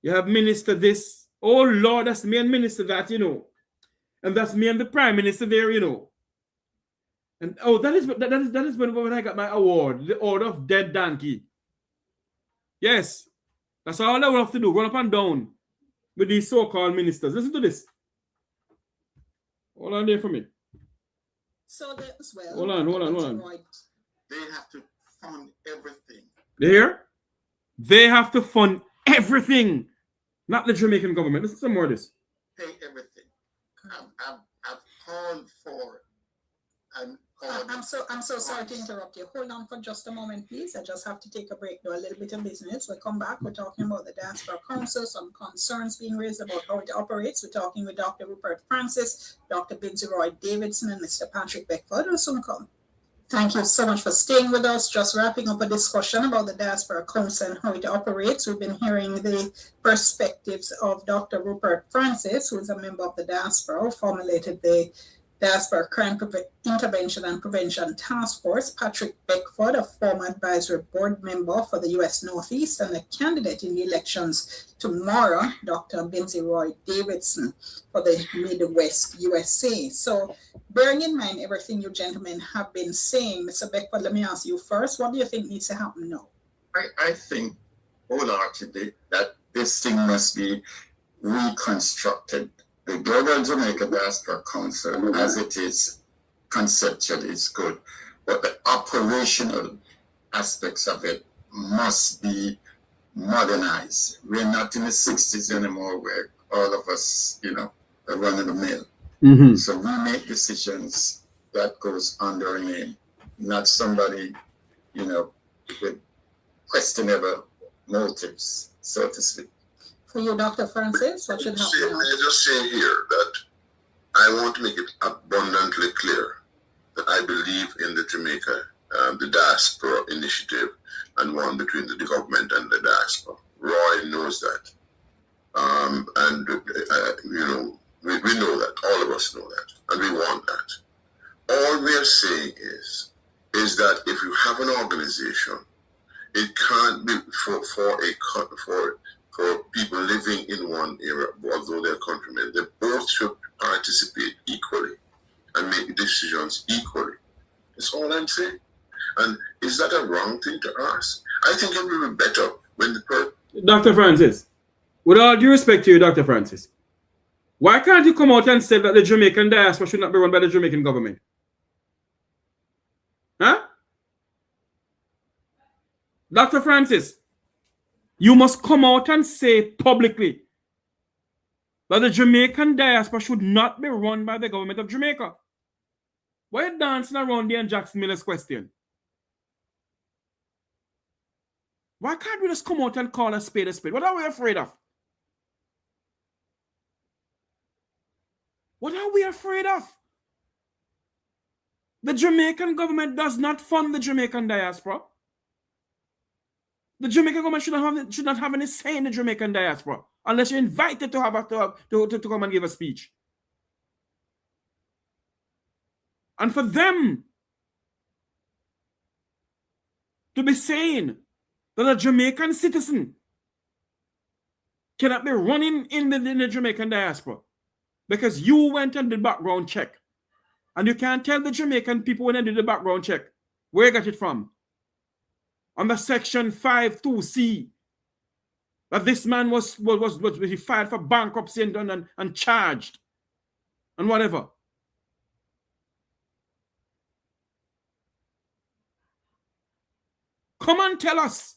You have minister this. Oh Lord, that's me and minister that, you know. And that's me and the prime minister there, you know. And oh, that is when I got my award, the Order of Dead Donkey. Yes. That's all I will have to do. Run up and down with these so-called ministers. Listen to this. Hold on there for me. So as well. Hold on. They have to fund everything. There, they have to fund everything, not the Jamaican government. Listen to some more of this. Pay everything. I've called for. I'm so sorry to interrupt you. Hold on for just a moment, please. I just have to take a break, do a little bit of business. We'll come back. We're talking about the Diaspora Council, some concerns being raised about how it operates. We're talking with Dr. Rupert Francis, Dr. Binzi Roy Davidson, and Mr. Patrick Beckford. We'll soon come. Thank you so much for staying with us. Just wrapping up a discussion about the Diaspora Council and how it operates. We've been hearing the perspectives of Dr. Rupert Francis, who is a member of the Diaspora, who formulated the Diaspora Crime Intervention and Prevention Task Force, Patrick Beckford, a former advisory board member for the U.S. Northeast and a candidate in the elections tomorrow, Dr. Binzi Roy Davidson for the Midwest USA. So bearing in mind everything you gentlemen have been saying, Mr. Beckford, let me ask you first, what do you think needs to happen now? I think wholeheartedly that this thing must be reconstructed. The Global Jamaica Diaspora Council, as it is conceptually, is good, but the operational aspects of it must be modernized. We're not in the 60s anymore where all of us, are running the mill. Mm-hmm. So we make decisions that goes under a name, not somebody, with questionable motives, so to speak. For you, Dr. Francis, what should happen now? I just say here that I want to make it abundantly clear that I believe in the Jamaica, the diaspora initiative, and one between the government and the diaspora. Roy knows that. We know that. All of us know that. And we want that. All we are saying is that if you have an organization, it can't be for people living in one area, although they're countrymen. They both should participate equally and make decisions equally. That's all I'm saying. And is that a wrong thing to ask? I think it will be better when the Dr. Francis, with all due respect to you, Dr. Francis, why can't you come out and say that the Jamaican diaspora should not be run by the Jamaican government? Huh? Dr. Francis, you must come out and say publicly that the Jamaican diaspora should not be run by the government of Jamaica. Why are you dancing around the Jackson Miller's question? Why can't we just come out and call a spade a spade? What are we afraid of? What are we afraid of? The Jamaican government does not fund the Jamaican diaspora. The Jamaican government should not have any say in the Jamaican diaspora unless you're invited to come and give a speech. And for them to be saying that a Jamaican citizen cannot be running in the Jamaican diaspora because you went and did background check, and you can't tell the Jamaican people when they did the background check where you got it from. Under Section 5(2)(c), that this man was he filed for bankruptcy and charged and whatever. Come and tell us.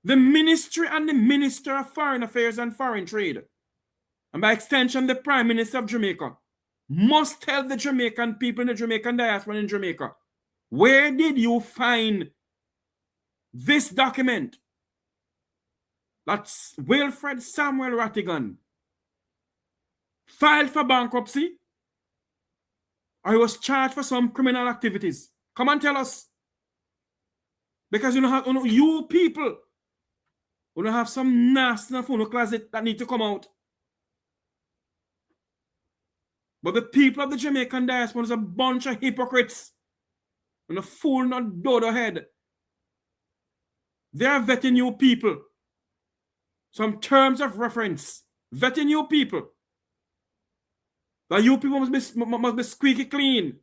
The ministry and the Minister of Foreign Affairs and Foreign Trade, and by extension the Prime Minister of Jamaica, must tell the Jamaican people in the Jamaican diaspora in Jamaica, where did you find this document that Wilfred Samuel Rattigan filed for bankruptcy or he was charged for some criminal activities? Come and tell us. Because you people have some nasty in the closet that need to come out. But the people of the Jamaican diaspora is a bunch of hypocrites. And a fool not dodo head. They are vetting you people. Some terms of reference. Vetting you people. That you people must be squeaky clean.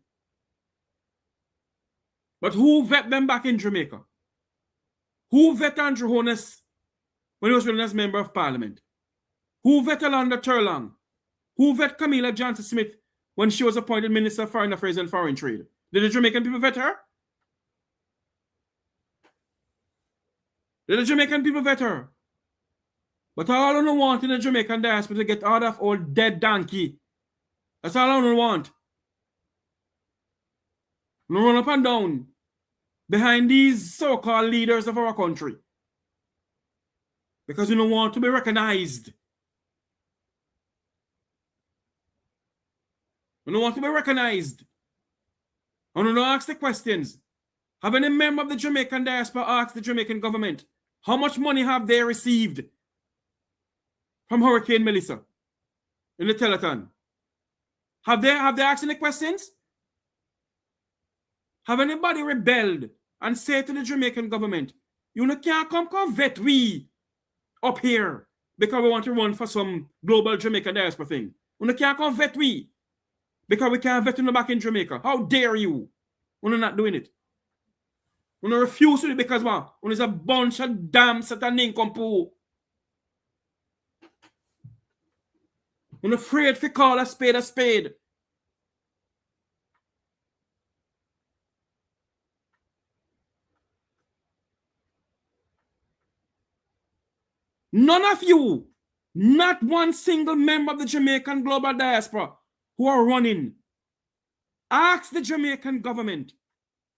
But who vet them back in Jamaica? Who vet Andrew Honus when he was running as Member of Parliament? Who vet Alonda Turlong? Who vet Camilla Johnson-Smith when she was appointed Minister of Foreign Affairs and Foreign Trade? Did the Jamaican people vet her? Let the Jamaican people vet her. But all I don't want in the Jamaican diaspora to get out of old dead donkey. That's all I don't want. No run up and down behind these so-called leaders of our country. Because we don't want to be recognized. We don't want to be recognized. And we don't ask the questions. Have any member of the Jamaican diaspora asked the Jamaican government, how much money have they received from Hurricane Melissa in the telethon? Have they asked any questions? Have anybody rebelled and said to the Jamaican government, you can't come vet we up here because we want to run for some global Jamaican diaspora thing? You can't come vet we because we can't vet you back in Jamaica. How dare you? We're not doing it. We refuse to do it because what? There's a bunch of damn satanic compo. We're afraid to call a spade a spade. None of you, not one single member of the Jamaican global diaspora who are running, ask the Jamaican government,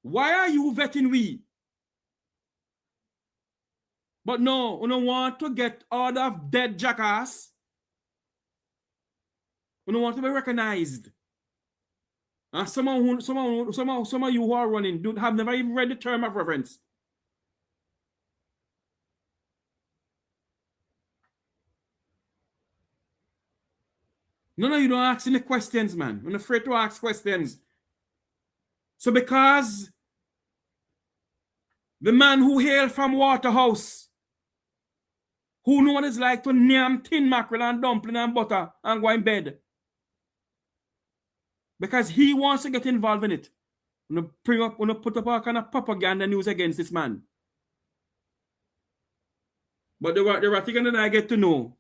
why are you vetting we? But no, we don't want to get out of dead jackass. We don't want to be recognized. And some of you who are running have never even read the term of reference. None of you don't ask any questions, man. I'm afraid to ask questions. So because the man who hailed from Waterhouse, who know what it's like to name tin mackerel and dumpling and butter and go in bed, because he wants to get involved in it, I'm going to put up all kind of propaganda news against this man. But the Rattigan that I get to know,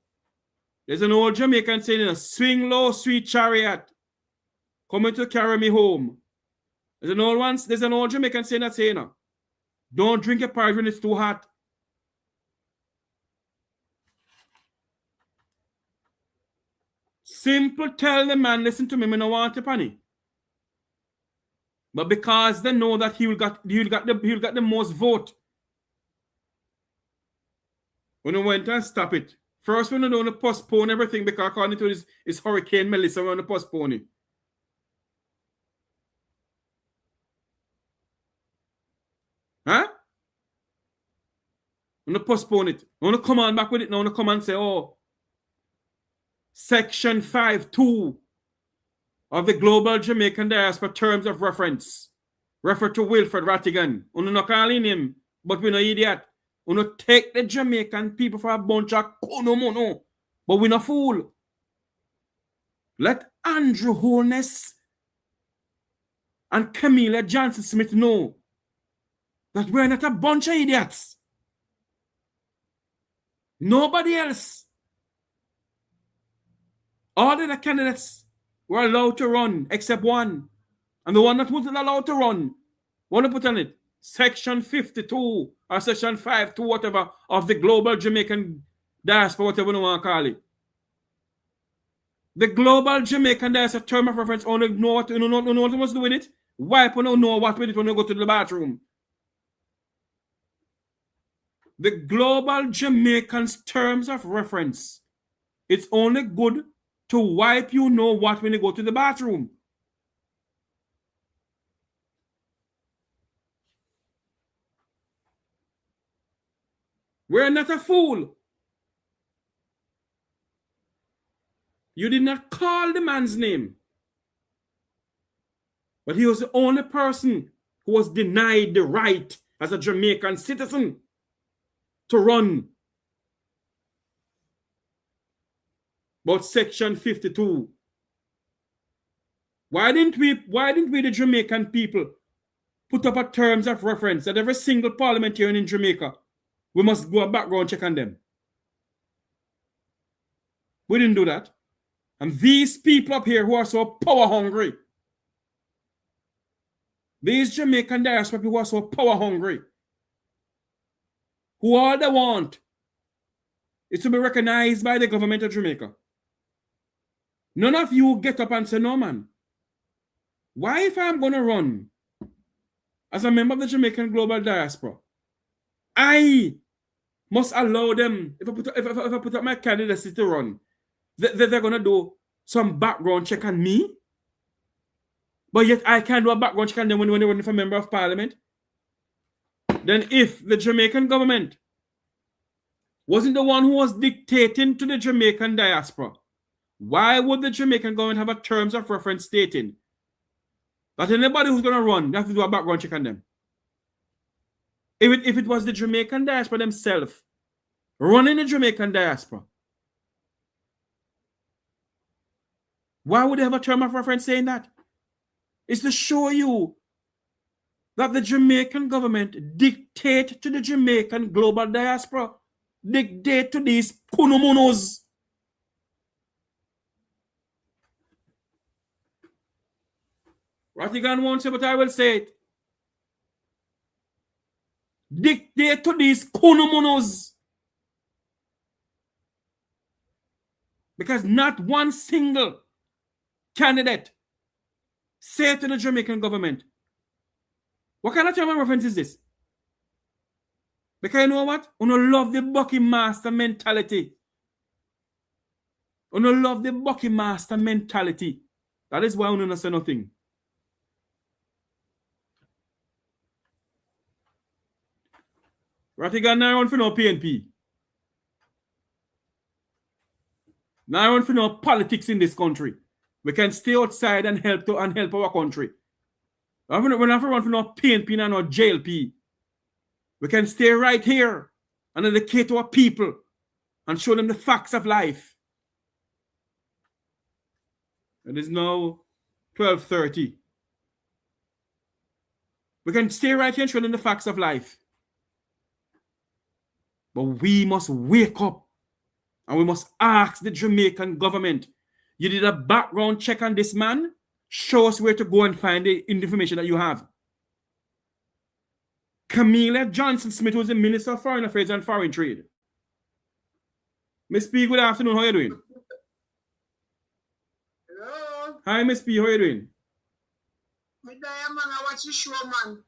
there's an old Jamaican saying, swing low, sweet chariot, coming to carry me home. There's an old Jamaican saying that saying, don't drink a porridge when it's too hot. Simple tell the man, listen to me, I don't want a penny. But because they know that he'll got the most vote, when they went and stop it. First, when they don't want to postpone everything because according to this Hurricane Melissa, we want to postpone it. Huh? I want to postpone it. I want to come on back with it now. I want to come and say, oh, Section 5.2 of the Global Jamaican Diaspora Terms of Reference refer to Wilfred Rattigan. We not calling him, but we no idiot. We not take the Jamaican people for a bunch of kono-mono, but we no fool. Let Andrew Holness and Camilla Johnson Smith know that we're not a bunch of idiots. Nobody else. All of the candidates were allowed to run except one. And the one that wasn't allowed to run, want to put on it, Section 52 or Section 5 to whatever of the Global Jamaican Diaspora, whatever you want to call it. The Global Jamaican Diaspora Term of Reference only know what you know what you must do with it. Wipe you know what with it when you go to the bathroom. The Global Jamaican's Terms of Reference, it's only good to wipe you know what when you go to the bathroom. We're not a fool. You did not call the man's name. But he was the only person who was denied the right as a Jamaican citizen to run. About Section 52. Why didn't we, the Jamaican people, put up a terms of reference that every single parliamentarian in Jamaica, we must go a background check on them? We didn't do that. And these people up here who are so power hungry, these Jamaican diaspora people who are so power hungry, who all they want is to be recognized by the government of Jamaica. None of you get up and say, no, man. Why, if I'm going to run as a member of the Jamaican global diaspora, I must allow them, if I put up my candidacy to run, they're going to do some background check on me? But yet I can't do a background check on them when they're running for member of parliament? Then if the Jamaican government wasn't the one who was dictating to the Jamaican diaspora, why would the Jamaican government have a terms of reference stating that anybody who's going to run, they have to do a background check on them? If it was the Jamaican diaspora themselves running the Jamaican diaspora, why would they have a term of reference saying that? It's to show you that the Jamaican government dictate to the Jamaican global diaspora, dictate to these kunomonos. Rattigan won't say, but I will say it. Dictate to these kunomonos. Because not one single candidate say to the Jamaican government, what kind of term of reference is this? Because you know what? You don't love the Bucky Master mentality. You don't love the Bucky Master mentality. That is why you don't say nothing. Rattigan now run for no PNP. Now run for no politics in this country. We can stay outside and help our country. We're not run for no PNP and no JLP. We can stay right here and educate our people and show them the facts of life. It is now 12:30. We can stay right here and show them the facts of life. But we must wake up and we must ask the Jamaican government, you did a background check on this man? Show us where to go and find the information that you have. Camilla Johnson-Smith was the Minister of Foreign Affairs and Foreign Trade. Miss P, good afternoon. How are you doing? Hello. Hi, Miss P. How are you doing? I watch the show, man.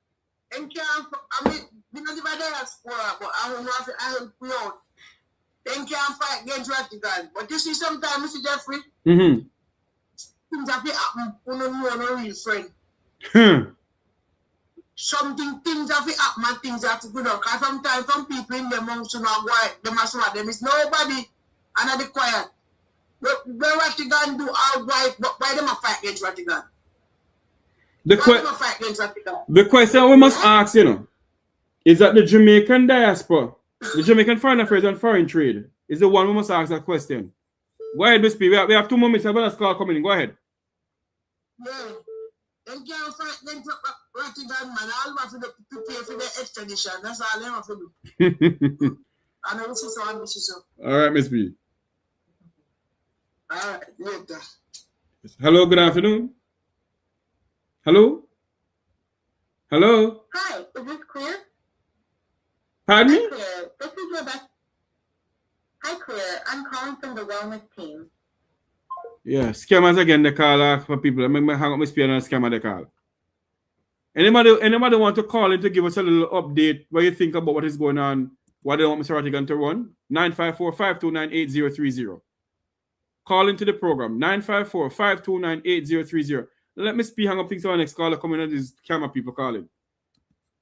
And I mean, we don't live at diaspora, but I don't know if I help you out. Then can't fight against Rattigan. But this is sometimes, Mr. Jeffrey, things have to happen when you know no real friend. Things have to happen and things have to go down. Because sometimes some people in the monks you know why them as well. Them is nobody and they quiet. But when Rattigan do all right, but why them a fight against Rattigan? The question we must ask, is that the Jamaican diaspora, the Jamaican Foreign Affairs and Foreign Trade, is the one we must ask that question. Go ahead, Miss P. We have 2 more minutes. I have a call coming in. Go ahead. Yeah. Then can't fight them Rattigan, man. All have to prepare for the extradition. That's all they have to do. I know this is so. All right, Miss P. All right, later. Hello, good afternoon. Hello? Hello? Hi, is this clear? Pardon me? Claire. This is Rebecca. Hi, Claire. I'm calling from the wellness team. Yeah, scammers again, they call for people. I'm going to hang up my spear and scammer they call. Anybody want to call in to give us a little update? What you think about what is going on? Why they want Mr. Rattigan to run? 954-529-8030. Call into the program. 954-529-8030. Let me speak, hang up things to our next caller coming in. These camera people calling.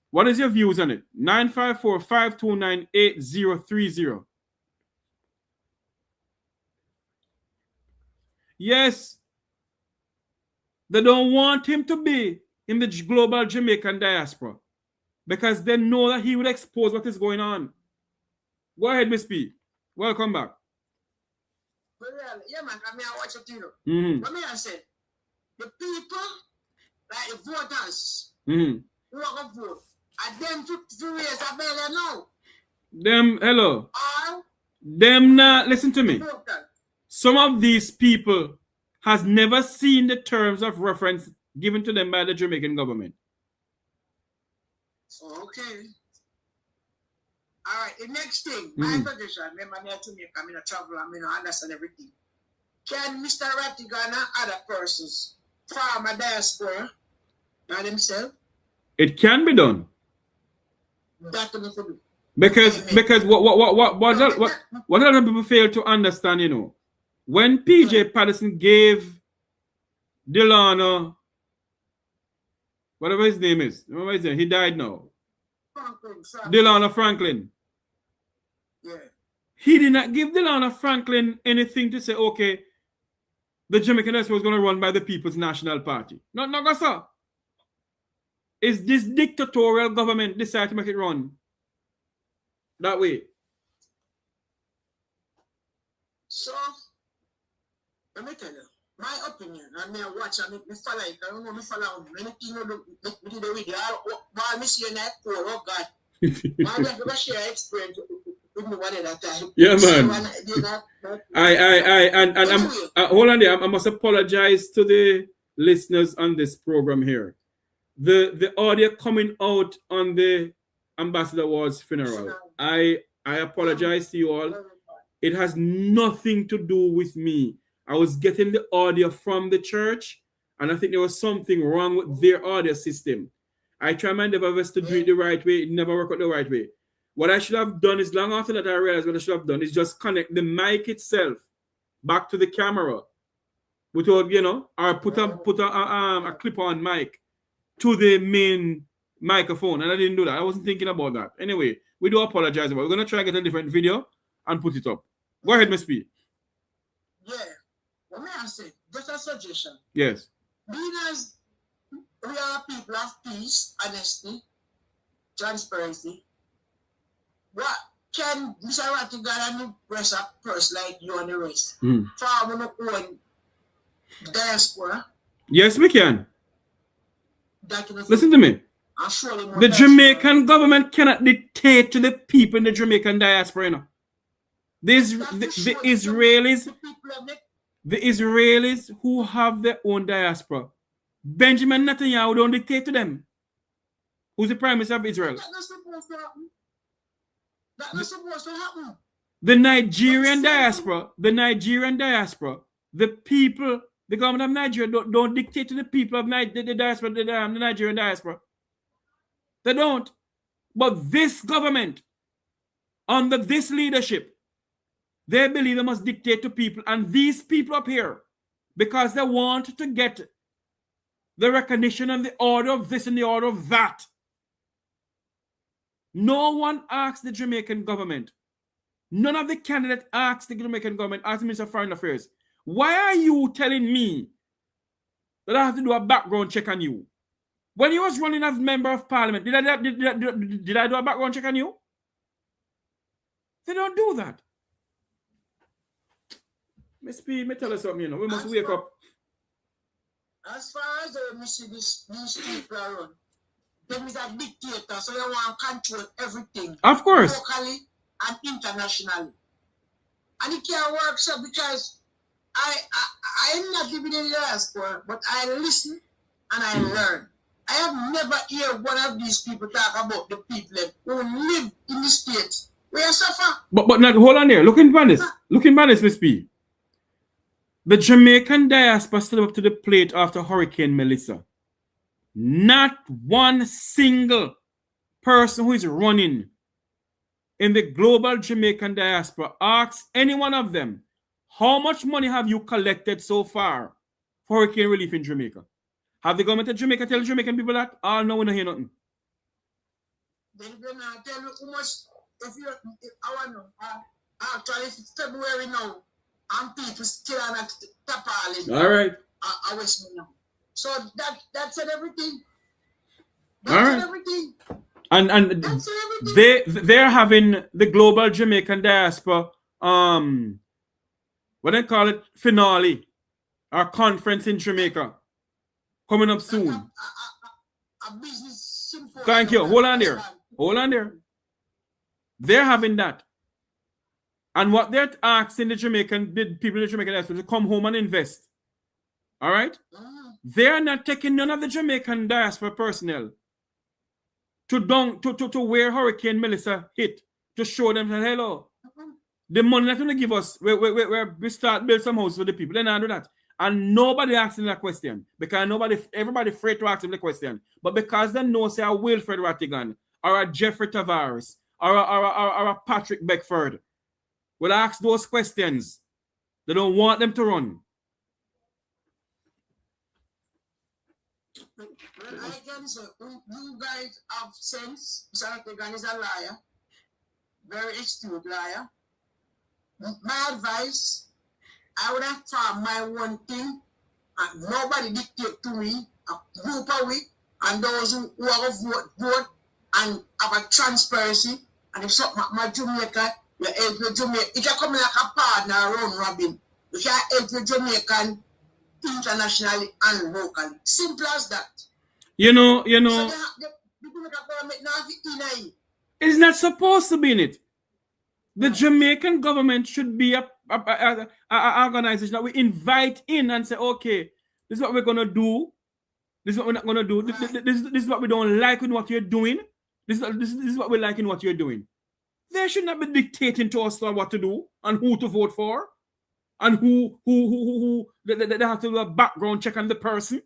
What is your views on it? 954-529-8030. Yes, they don't want him to be in the global Jamaican diaspora because they know that he will expose what is going on. Go ahead, Miss P. Welcome back. Well, yeah, man, I watch it, What may I say? The people, like the voters, who are going to vote, and them 2 years, I better know. Them, hello. Them, listen to me. Some of these people has never seen the terms of reference given to them by the Jamaican government. Okay. All right, the next thing, my suggestion, remember me to make, I'm in a travel, I'm in a understand everything. Can Mr. Rattigan and other persons form a diaspora by themselves? It can be done. That can be done. Because what a lot of people fail to understand, you know, when PJ Patterson gave Delano, whatever his name is, remember his name, he died now. Franklin. Delano Franklin. Yeah. He did not give Delano Franklin anything to say, okay, the Jamaican diaspora was going to run by the People's National Party. No, sir. Is this dictatorial government decide to make it run that way? So, let me tell you, my opinion, and me watch and me follow it, I don't know me follow anything you do with the video. While me see that poor, oh God. I'm going to share experience with me one at a time. Yeah, man. Hold on there. I must apologize to the listeners on this program here. The audio coming out on the Ambassador Ward's funeral. I apologize to you all. It has nothing to do with me. I was getting the audio from the church, and I think there was something wrong with their audio system. I try my endeavor best to do it the right way. It never worked out the right way. What I should have done is, long after that I realized what I should have done is just connect the mic itself back to the camera without, you know, or put a clip-on mic to the main microphone, and I didn't do that. I wasn't thinking about that. Anyway, we do apologize about it. We're going to try and get a different video and put it up. Go ahead, Ms. P. Yeah. What may I say? Just a suggestion. Yes. Being as we are people of peace, honesty, transparency, what can Mr. Rattigan and press a person like you and the rest form our own diaspora? Yes, we can. Listen to me. The Jamaican government cannot dictate to the people in the Jamaican diaspora, you know. The Israelis who have their own diaspora, Benjamin Netanyahu don't dictate to them. Who's the Prime Minister of Israel? That's not supposed to happen. That's not supposed to happen. The Nigerian diaspora, the people, the government of Nigeria don't dictate to the people of the diaspora, the Nigerian diaspora. They don't. But this government, under this leadership, they believe they must dictate to people, and these people up here, because they want to get the recognition and the order of this and the order of that. No one asked the Jamaican government. None of the candidates asked the Jamaican government, asked the Minister of Foreign Affairs, why are you telling me that I have to do a background check on you? When you was running as member of parliament, did I do a background check on you? They don't do that. Miss P, me tell us something, you know. We must wake up. As far as I see these people around, them is a dictator, so they want to control everything. Of course. Locally and internationally. And it can't work so because I'm not living in the diaspora, but I listen and I learn. I have never heard one of these people talk about the people who live in the States. We are suffer. But not, hold on there. Looking at this, Miss P. The Jamaican diaspora stood up to the plate after Hurricane Melissa. Not one single person who is running in the global Jamaican diaspora asks any one of them, how much money have you collected so far for hurricane relief in Jamaica? Have the government of Jamaica tell Jamaican people that? Oh, no, we don't hear nothing. Then they're not tell you how much, I want to know, actually it's February now, and people still are not tapping. All right. I wish me now. So that said everything. Everything. And they're having the global Jamaican diaspora what they call it, finale, our conference in Jamaica coming up soon. A business symposium. Thank you. Hold on there. They're having that. And what they're asking the people in the Jamaican diaspora to come home and invest. All right? They're not taking none of the Jamaican diaspora personnel to where Hurricane Melissa hit to show them that, hello, the money they're going to give us, we start build some house for the people. Then I do that. And nobody asking that question because everybody afraid to ask them the question. But because they know, say, a Wilfred Rattigan or a Jeffrey Tavares or a Patrick Beckford will ask those questions. They don't want them to run. Well, I can say, you guys have sense. Mr. Rattigan is a liar, very astute liar. My advice, I would have found my one thing, and nobody dictate to me, a group of we, and those who are vote, and have a transparency, and if something my Jamaica, you help your Jamaica. If you come like a partner around Robin, you can help your Jamaican internationally and locally. Simple as that. You know. So the Jamaican government now have it. It's not supposed to be in it. The Jamaican government should be a organization that we invite in and say, okay, this is what we're going to do. This is what we're not going to do. This is what we don't like in what you're doing. This is what we like in what you're doing. They should not be dictating to us what to do and who to vote for and who they have to do a background check on the person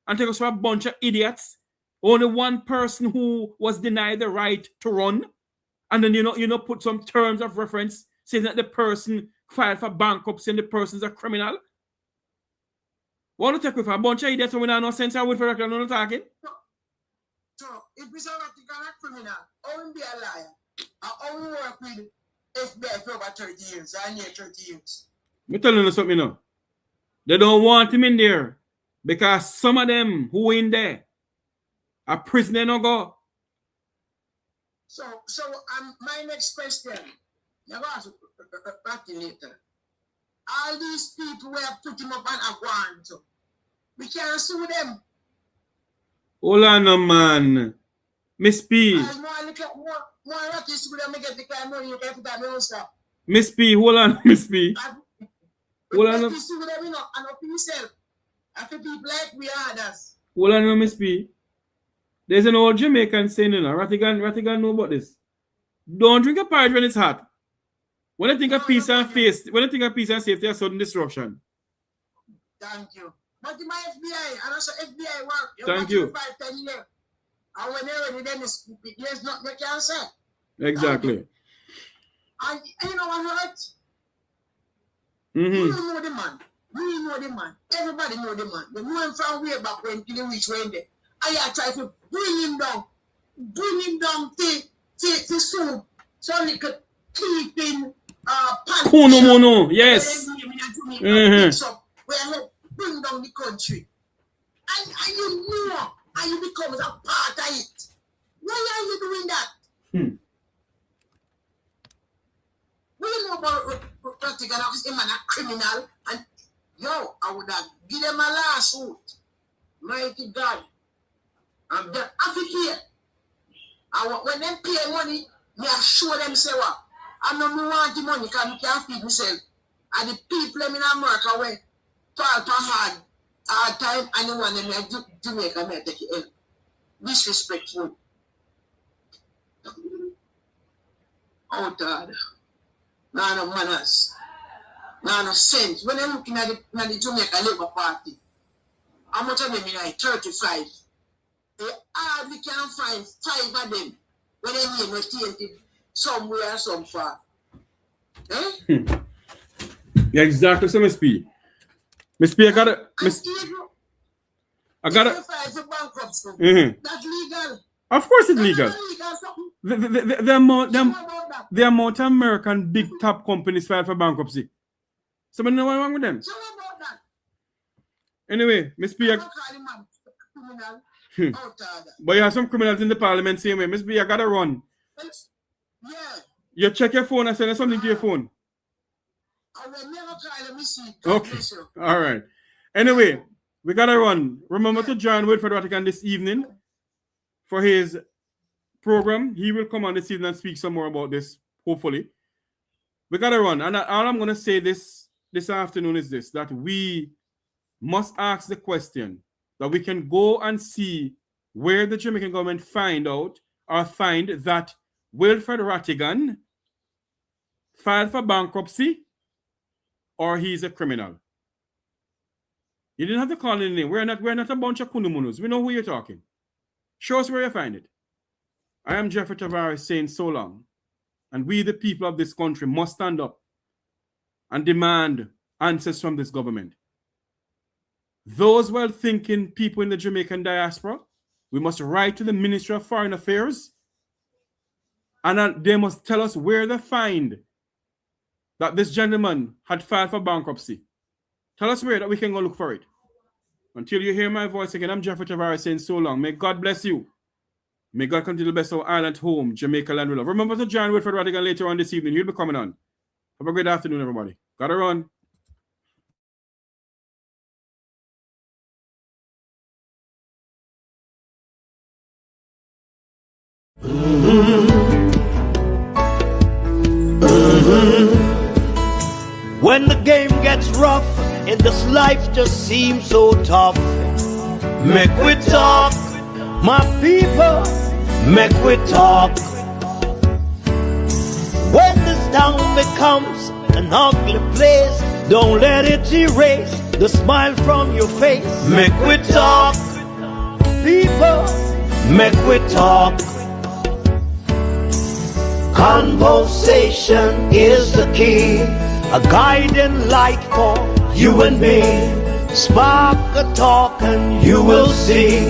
and take us for a bunch of idiots. Only one person who was denied the right to run. And then, put some terms of reference saying that the person filed for bankruptcy and the person's a criminal. Want to take with a bunch of idiots when we have no sense of Wilfred Rattigan not talking? So, if Mr. Rattigan a criminal, how will be a liar? How will work with FBI for over 30 years, or near 30 years? I'm telling you something now. They don't want him in there because some of them who in there are prisoner no go. So my next question, you're going to ask later. All these people we have put him up on a warrant, so we can't sue them. Hold on, no, man. Miss P. Miss P, hold on, Miss P. Hold on. Hold on, Miss P. There's an old Jamaican saying, Rattigan know about this. Don't drink a porridge when it's hot. When I think of peace and safety, a sudden disruption. Thank you. But in my FBI, and also FBI work. Thank you. 5, 10 years. And when they're ready, then there's not they can say. Exactly. And you know what hurt? Mm-hmm. You don't know the man. We know the man. Everybody know the man. The man from way back when till he reach when there. I try to bring him down to soup so he could keep in Kuno mono, yes. Mm-hmm. So we bring down the country. And you know, and you become a part of it. Why are you doing that? We know about Rattigan, him and a criminal, and I would have given them a lawsuit. Mighty God. I'm the advocate. When they pay money, me assure them say what? I don't want the money because I can't feed myself. And the people in America where fall to hard time and the one in Jamaica may take it. Disrespectful. Oh God. No manners. No sense. When I'm looking at the Jamaica Labour Party, how much of them in 35? They hardly can find 5 of them when they name was tainted somewhere some far. Eh? Yeah, exactly. So Miss P, I got it. Mm-hmm. That's legal. Of course it's legal. The amount of American big top companies filed for bankruptcy. Somebody know what's wrong with them? So about that. Anyway, Miss P, but you have some criminals in the parliament same way. Miss B, I gotta run. Yeah. You check your phone and send something to your phone. I will never try to miss it. Okay. All right. Anyway, we gotta run. Remember to join Wilfred Rattigan this evening for his program. He will come on this evening and speak some more about this, hopefully. We gotta run. And all I'm gonna say this afternoon is this, that we must ask the question that we can go and see where the Jamaican government find that Wilfred Rattigan filed for bankruptcy or he's a criminal. You didn't have to call in the name. We're not a bunch of kunumunus. We know who you're talking. Show us where you find it. I am Jeffrey Tavares saying so long. And we, the people of this country, must stand up and demand answers from this government. Those well-thinking people in the Jamaican diaspora, we must write to the Ministry of Foreign Affairs and they must tell us where they find that this gentleman had filed for bankruptcy. Tell us where that we can go look for it. Until you hear my voice again, I'm Jeffrey Tavares saying so long. May God bless you. May God continue to bless our island home, Jamaica land we love. Remember to join Wilfred Rattigan later on this evening. He'll be coming on. Have a great afternoon, everybody. Gotta run. When the game gets rough and this life just seems so tough, Mek Wi Talk, my people, Mek Wi Talk. When this town becomes an ugly place, don't let it erase the smile from your face. Mek Wi Talk, people, Mek Wi Talk. Conversation is the key, a guiding light for you and me. Spark a talk and you will see.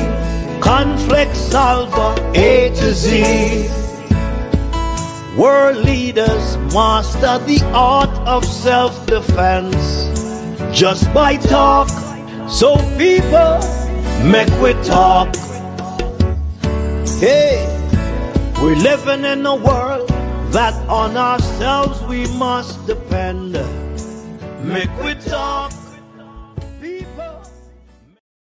Conflict solver A to Z. World leaders master the art of self-defense just by talk. So people, Mek Wi Talk. Hey, we're living in a world that on ourselves we must depend. Mek Wi Talk.